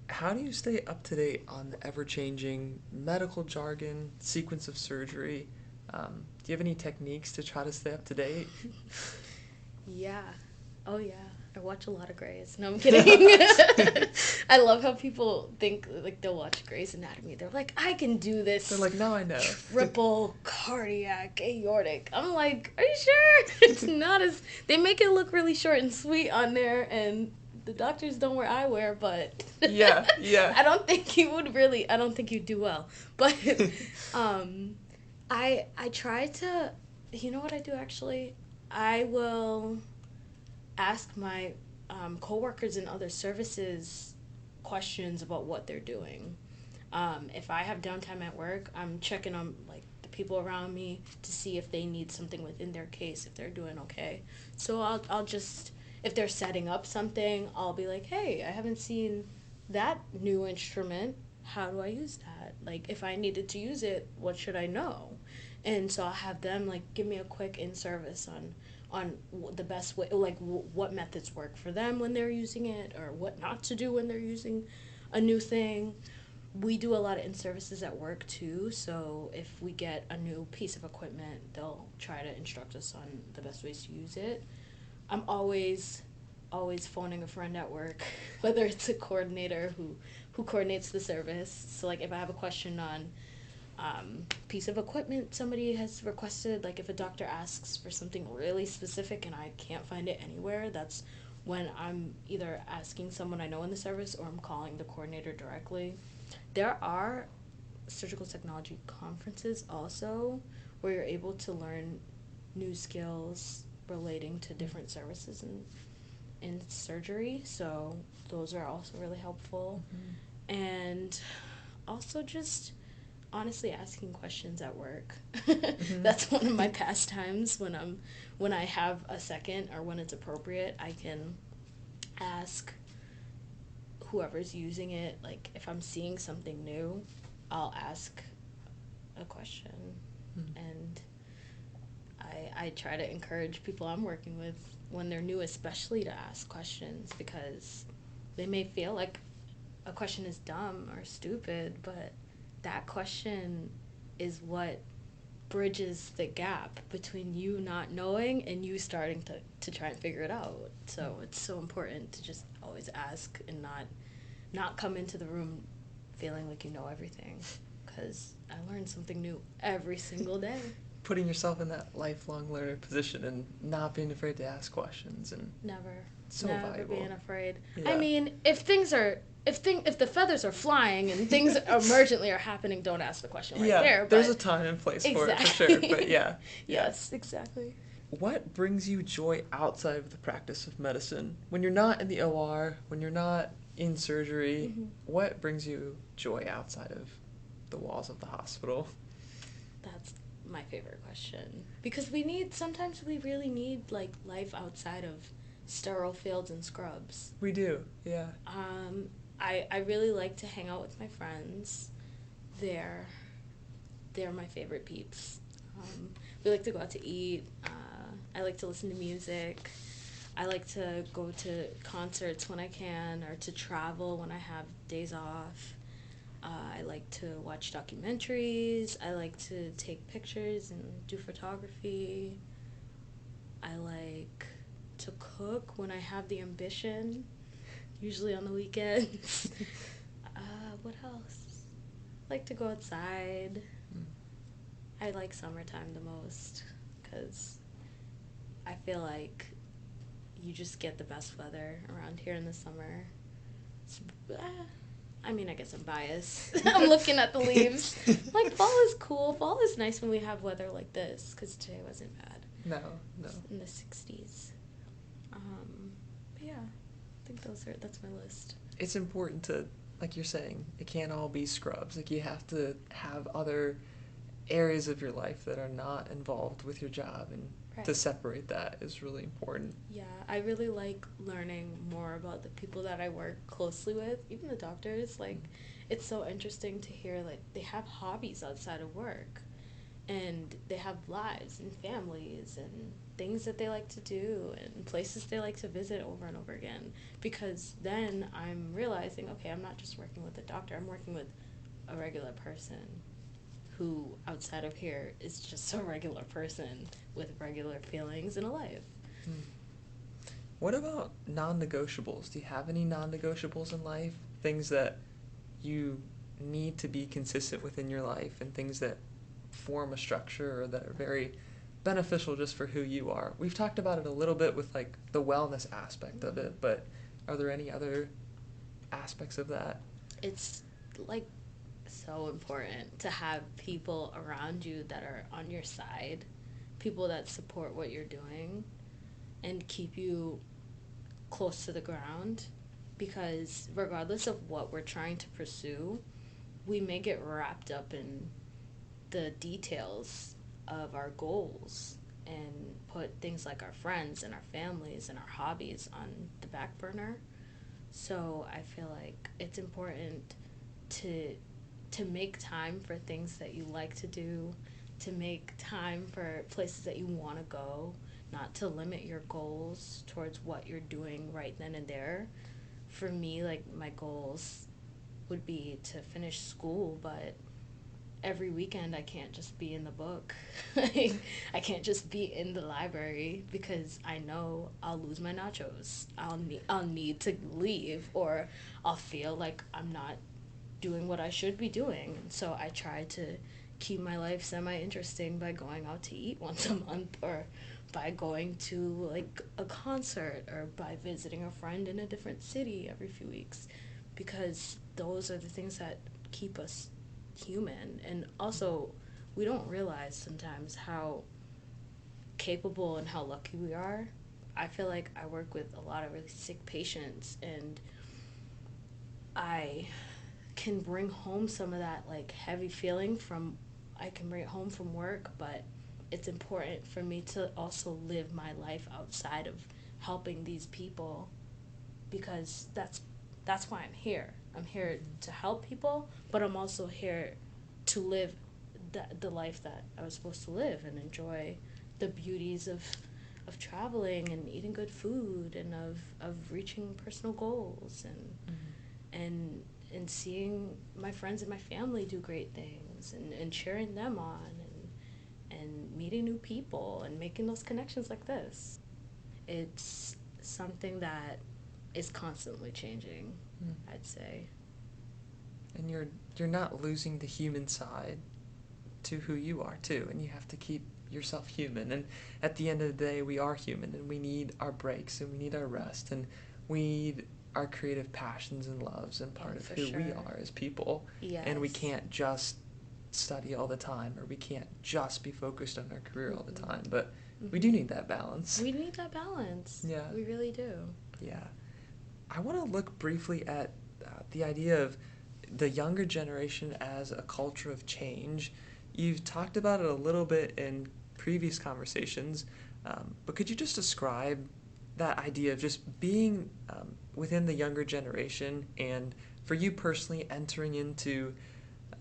how do you stay up to date on the ever changing medical jargon, sequence of surgery? Do you have any techniques to try to stay up to date? Yeah. Oh yeah. I watch a lot of Grey's. No, I'm kidding. I love how people think like they'll watch Grey's Anatomy. They're like, I can do They're this like, now I know. triple cardiac aortic. I'm like, are you sure? It's not as they make it look really short and sweet on there, and the doctors don't wear eyewear, but Yeah, yeah. I don't think you'd do well. But um I try to, you know what I do actually? I will ask my coworkers in other services questions about what they're doing. If I have downtime at work, I'm checking on like the people around me to see if they need something within their case, if they're doing okay. So I'll just, if they're setting up something, I'll be like, hey, I haven't seen that new instrument. How do I use that? Like, if I needed to use it, what should I know? And so I'll have them like give me a quick in service on the best way, like what methods work for them when they're using it, or what not to do when they're using a new thing. We do a lot of in services at work too, so if we get a new piece of equipment, they'll try to instruct us on the best ways to use it. I'm always phoning a friend at work, whether it's a coordinator who coordinates the service. So like if I have a question on piece of equipment somebody has requested, like if a doctor asks for something really specific and I can't find it anywhere, that's when I'm either asking someone I know in the service or I'm calling the coordinator directly. There are surgical technology conferences also where you're able to learn new skills relating to different services in surgery, so those are also really helpful. Mhm. And also just honestly asking questions at work. Hmm. That's one of my pastimes when I have a second or when it's appropriate, I can ask whoever's using it, like if I'm seeing something new, I'll ask a question. And I try to encourage people I'm working with when they're new, especially to ask questions, because they may feel like a question is dumb or stupid, but that question is what bridges the gap between you not knowing and you starting to try and figure it out. So it's so important to just always ask and not come into the room feeling like you know everything, because I learn something new every single day. Putting yourself in that lifelong learner position and not being afraid to ask questions, and Never, so never valuable. being afraid. I Yeah. mean, if the feathers are flying and things emergently are happening, don't ask the question right Yeah, there. there's a But time and place for it for sure. But exactly, yeah, yeah. yes, exactly. What brings you joy outside of the practice of medicine? When you're not in the OR, when you're not in surgery, Hmm. what brings you joy outside of the walls of the hospital? That's my favorite question, because sometimes we really need like life outside of sterile fields and scrubs. We do, yeah. Um, I really like to hang out with my friends. They're they're my favorite peeps. We like to go out to eat. I like to listen to music. I like to go to concerts when I can, or to travel when I have days off. I like to watch documentaries. I like to take pictures and do photography. I like to cook when I have the ambition, usually on the weekends. What else? I like to go outside. I like summertime the most because I feel like you just get the best weather around here in the summer. It's, uh, I mean, I guess I'm biased. I'm looking at the leaves. Like, fall is cool. Fall is nice when we have weather like this, because today wasn't bad. No, no. It's in the 60s. But yeah, I think that's my list. It's important to, like you're saying, it can't all be scrubs. Like, you have to have other areas of your life that are not involved with your job, and to Right. separate that is really important. Yeah, I really like learning more about the people that I work closely with, even the doctors. Like, it's so interesting to hear, like, they have hobbies outside of work, and they have lives and families and things that they like to do and places they like to visit over and over again. Because then I'm realizing, okay, I'm not just working with a doctor, I'm working with a regular person who, outside of here, is just a regular person with regular feelings and a life. Hmm. What about non-negotiables? Do you have any non-negotiables in life? Things that you need to be consistent with in your life, and things that form a structure or that are very beneficial just for who you are. We've talked about it a little bit with like the wellness aspect of it, but are there any other aspects of that? It's like so important to have people around you that are on your side, people that support what you're doing and keep you close to the ground, because regardless of what we're trying to pursue, we may get wrapped up in the details of our goals and put things like our friends and our families and our hobbies on the back burner. So I feel like it's important to make time for things that you like to do, to make time for places that you want to go, not to limit your goals towards what you're doing right then and there. For me, like, my goals would be to finish school, but every weekend I can't just be in the book. I can't just be in the library, because I know I'll lose my nachos. I'll need to leave, or I'll feel like I'm not doing what I should be doing. So I try to keep my life semi interesting by going out to eat once a month, or by going to like a concert, or by visiting a friend in a different city every few weeks, because those are the things that keep us human. And also, we don't realize sometimes how capable and how lucky we are. I feel like I work with a lot of really sick patients, and I can bring home some of that like heavy feeling from I can bring it home from work, but it's important for me to also live my life outside of helping these people because that's why I'm here. I'm here to help people, but I'm also here to live the life that I was supposed to live and enjoy the beauties of traveling and eating good food and of reaching personal goals and and seeing my friends and my family do great things and cheering them on and meeting new people and making those connections like this. It's something that is constantly changing, Mm. I'd say. And you're not losing the human side to who you are too, and you have to keep yourself human. And at the end of the day, we are human, and we need our breaks, and we need our rest, and we need our creative passions and loves, and part Oh, of for who we sure. are as people. And we Yes. can't just study all the time, or we can't just be focused on our career all the Mm-mm. time. But we do Mm-hmm. need that balance. We need that balance. Yeah, We really do. yeah. I want to look briefly at the idea of the younger generation as a culture of change. You've talked about it a little bit in previous conversations, but could you just describe that idea of just being within the younger generation and for you personally entering into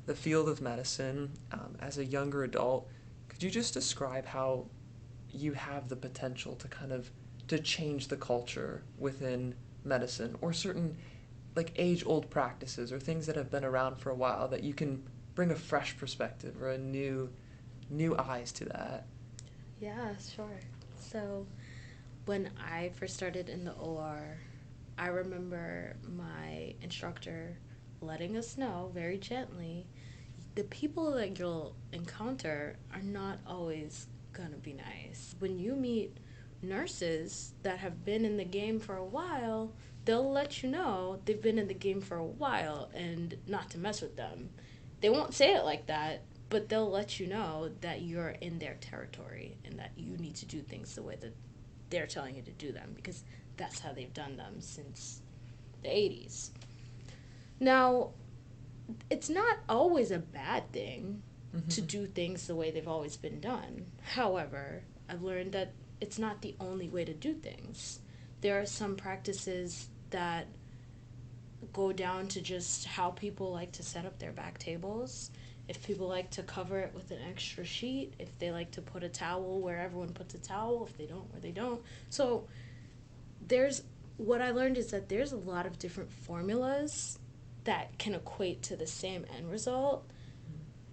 the field of medicine as a younger adult? Could you just describe how you have the potential to kind of to change the culture within medicine or certain like age old practices or things that have been around for a while that you can bring a fresh perspective or a new eyes to that? Yeah, sure. So when I first started in the OR, I remember my instructor letting us know very gently the people that you'll encounter are not always gonna be nice. When you meet nurses that have been in the game for a while, they'll let you know they've been in the game for a while and not to mess with them. They won't say it like that, but they'll let you know that you're in their territory and that you need to do things the way that they're telling you to do them because that's how they've done them since the 80s. Now, it's not always a bad thing to Mm-hmm. do things the way they've always been done. However, I've learned that it's not the only way to do things. There are some practices that go down to just how people like to set up their back tables. If people like to cover it with an extra sheet, if they like to put a towel where everyone puts a towel, if they don't, where they don't. So there's what I learned is that there's a lot of different formulas that can equate to the same end result.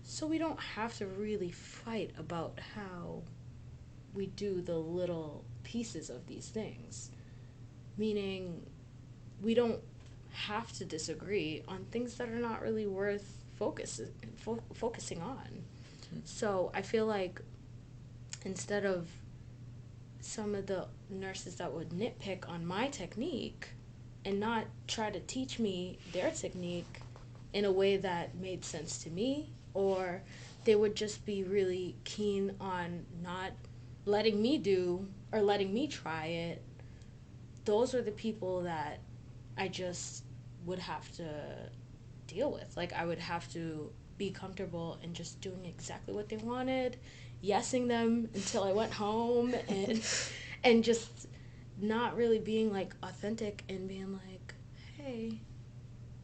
So we don't have to really fight about how we do the little pieces of these things. Meaning, we don't have to disagree on things that are not really worth focusing on. So I feel like instead of some of the nurses that would nitpick on my technique and not try to teach me their technique in a way that made sense to me, or they would just be really keen on not letting me do or letting me try it. Those are the people that I just would have to deal with. Like, I would have to be comfortable in just doing exactly what they wanted, yesing them until I went home, and just not really being like authentic and being like, hey,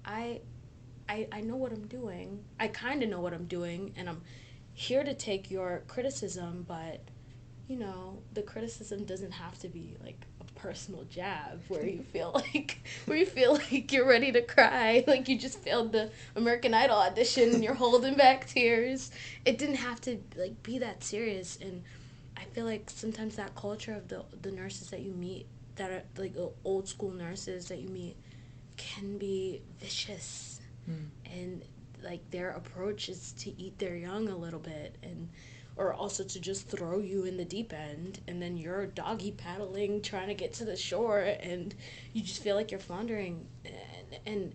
I I know what I'm doing. I kind of know what I'm doing, and I'm here to take your criticism, but the criticism doesn't have to be like a personal jab where you feel like you're ready to cry, like you just failed the American Idol audition and you're holding back tears. It didn't have to like be that serious, and I feel like sometimes that culture of the nurses that you meet that are like old school nurses that you meet can be vicious, Mm. and like their approach is to eat their young a little bit, and or also to just throw you in the deep end and then you're doggy paddling trying to get to the shore and you just feel like you're floundering, and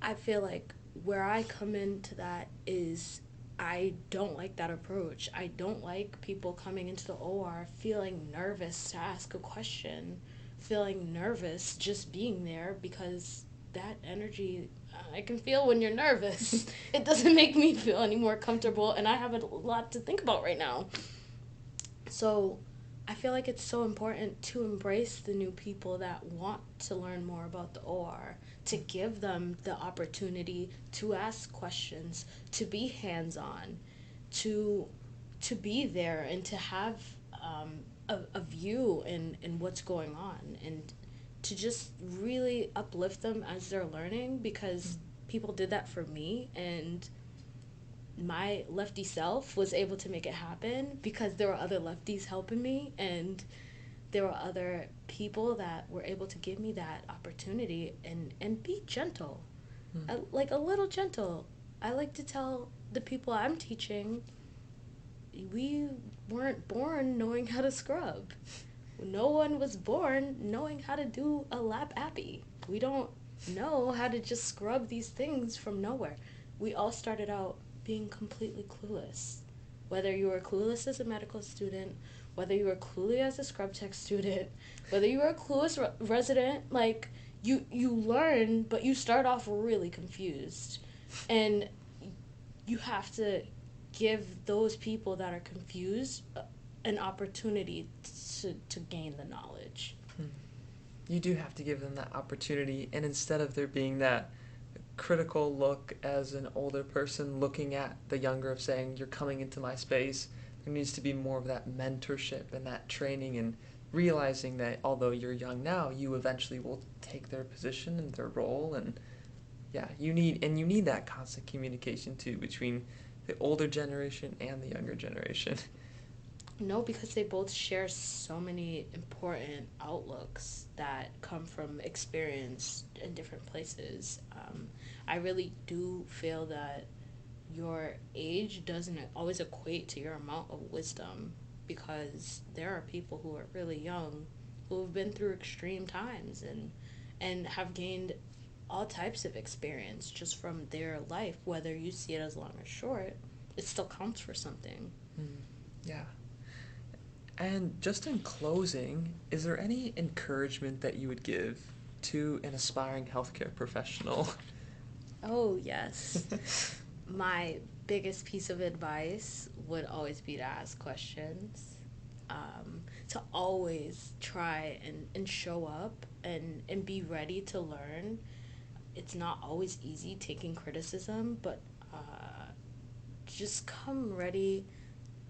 I feel like where I come into that is I don't like that approach. I don't like people coming into the OR feeling nervous to ask a question, feeling nervous just being there because that energy I can feel when you're nervous. It doesn't make me feel any more comfortable, and I have a lot to think about right now. So I feel like it's so important to embrace the new people that want to learn more about the OR, to give them the opportunity to ask questions, to be hands on, to be there and to have a view in what's going on, and to just really uplift them as they're learning, because people did that for me, and my lefty self was able to make it happen because there were other lefties helping me, and there were other people that were able to give me that opportunity and be gentle. Like a little gentle. I like to tell the people I'm teaching, we weren't born knowing how to scrub. No one was born knowing how to do a lap appy. We don't know how to just scrub these things from nowhere. We all started out being completely clueless. Whether you were clueless as a medical student, whether you were clueless as a scrub tech student, whether you were a clueless resident, like you learn, but you start off really confused, and you have to give those people that are confused an opportunity to gain the knowledge. You do have to give them that opportunity, and instead of there being that critical look as an older person looking at the younger of saying, you're coming into my space, there needs to be more of that mentorship and that training, and realizing that although you're young now, you eventually will take their position and their role. And yeah, you need that constant communication too between the older generation and the younger generation. No, because they both share so many important outlooks that come from experience in different places. I really do feel that your age doesn't always equate to your amount of wisdom, because there are people who are really young who have been through extreme times and have gained all types of experience just from their life. Whether you see it as long or short, it still counts for something. Yeah. And just in closing, is there any encouragement that you would give to an aspiring healthcare professional? Oh, yes. My biggest piece of advice would always be to ask questions, to always try and show up and be ready to learn. It's not always easy taking criticism, but just come ready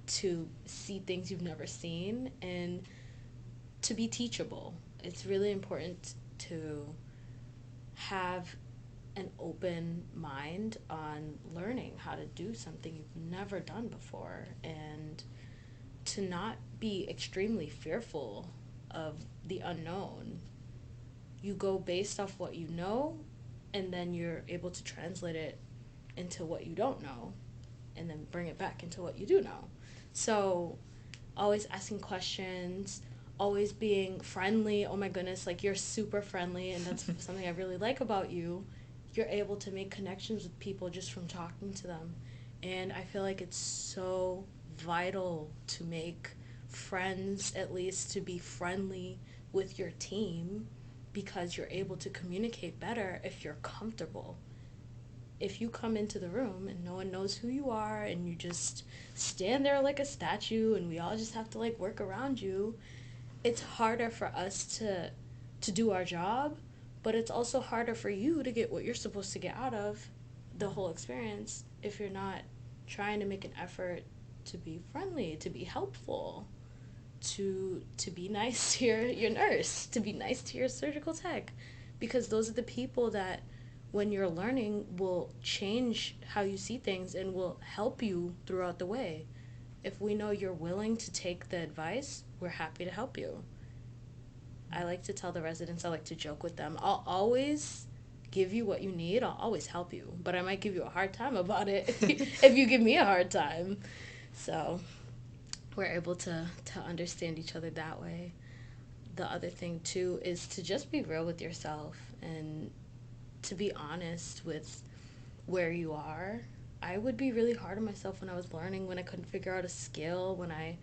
to see things you've never seen and to be teachable. It's really important to have an open mind on learning how to do something you've never done before, and to not be extremely fearful of the unknown. You go based off what you know, and then you're able to translate it into what you don't know, and then bring it back into what you do know. So always asking questions, always being friendly. Oh my goodness, like you're super friendly, and that's something I really like about you. You're able to make connections with people just from talking to them. And I feel like it's so vital to make friends, at least to be friendly with your team, because you're able to communicate better if you're comfortable. If you come into the room and no one knows who you are and you just stand there like a statue and we all just have to like work around you, it's harder for us to do our job, but it's also harder for you to get what you're supposed to get out of the whole experience if you're not trying to make an effort to be friendly, to be helpful, to be nice to your nurse, to be nice to your surgical tech, because those are the people that when you're learning will change how you see things and will help you throughout the way. If we know you're willing to take the advice, we're happy to help you. I like to tell the residents, I like to joke with them, I'll always give you what you need, I'll always help you, but I might give you a hard time about it if you give me a hard time. So we're able to understand each other that way. The other thing too is to just be real with yourself and to be honest with where you are. I would be really hard on myself when I was learning, when I couldn't figure out a skill, when I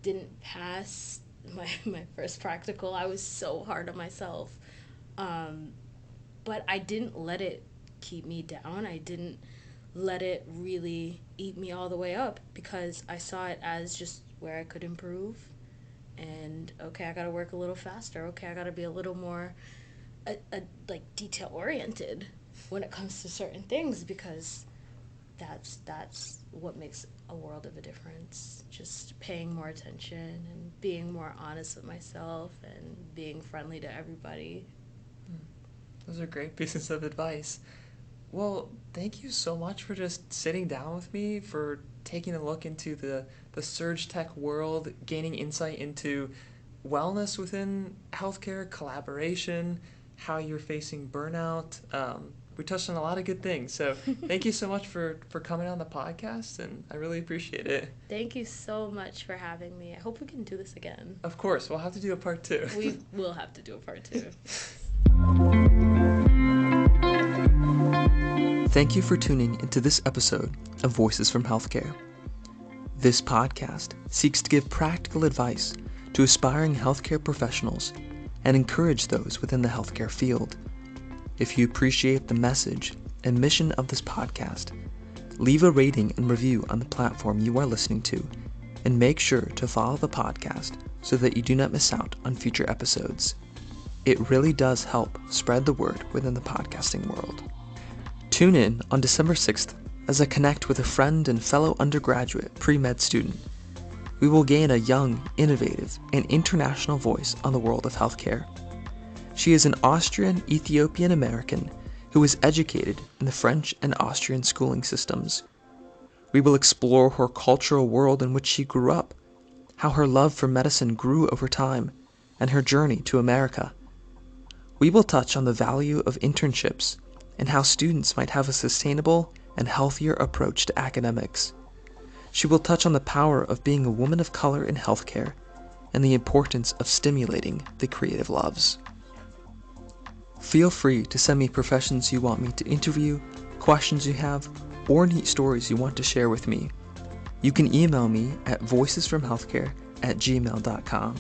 didn't pass my first practical. I was so hard on myself. But I didn't let it keep me down. I didn't let it really eat me all the way up because I saw it as just where I could improve. And okay, I gotta work a little faster. Okay, I gotta be a little more like detail oriented when it comes to certain things because that's what makes a world of a difference. Just paying more attention and being more honest with myself and being friendly to everybody. Those are great pieces of advice. Well, thank you so much for just sitting down with me, for taking a look into the surge tech world, gaining insight into wellness within healthcare, collaboration, how you're facing burnout. We touched on a lot of good things. So thank you so much for coming on the podcast, and I really appreciate it. Thank you so much for having me. I hope we can do this again. Of course, we'll have to do a part two. We will have to do a part two. Thank you for tuning into this episode of Voices from Healthcare. This podcast seeks to give practical advice to aspiring healthcare professionals and encourage those within the healthcare field. If you appreciate the message and mission of this podcast, leave a rating and review on the platform you are listening to, and make sure to follow the podcast so that you do not miss out on future episodes. It really does help spread the word within the podcasting world. Tune in on December 6th as I connect with a friend and fellow undergraduate pre-med student. We will gain a young, innovative, and international voice on the world of healthcare. She is an Austrian-Ethiopian American who was educated in the French and Austrian schooling systems. We will explore her cultural world in which she grew up, how her love for medicine grew over time, and her journey to America. We will touch on the value of internships and how students might have a sustainable and healthier approach to academics. She will touch on the power of being a woman of color in healthcare and the importance of stimulating the creative loves. Feel free to send me professions you want me to interview, questions you have, or neat stories you want to share with me. You can email me at voicesfromhealthcare@gmail.com.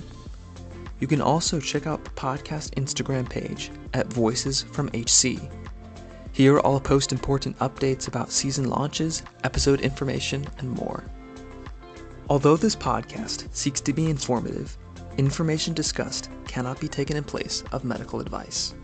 You can also check out the podcast Instagram page at Voices from HC. Here I'll post important updates about season launches, episode information, and more. Although this podcast seeks to be informative, information discussed cannot be taken in place of medical advice.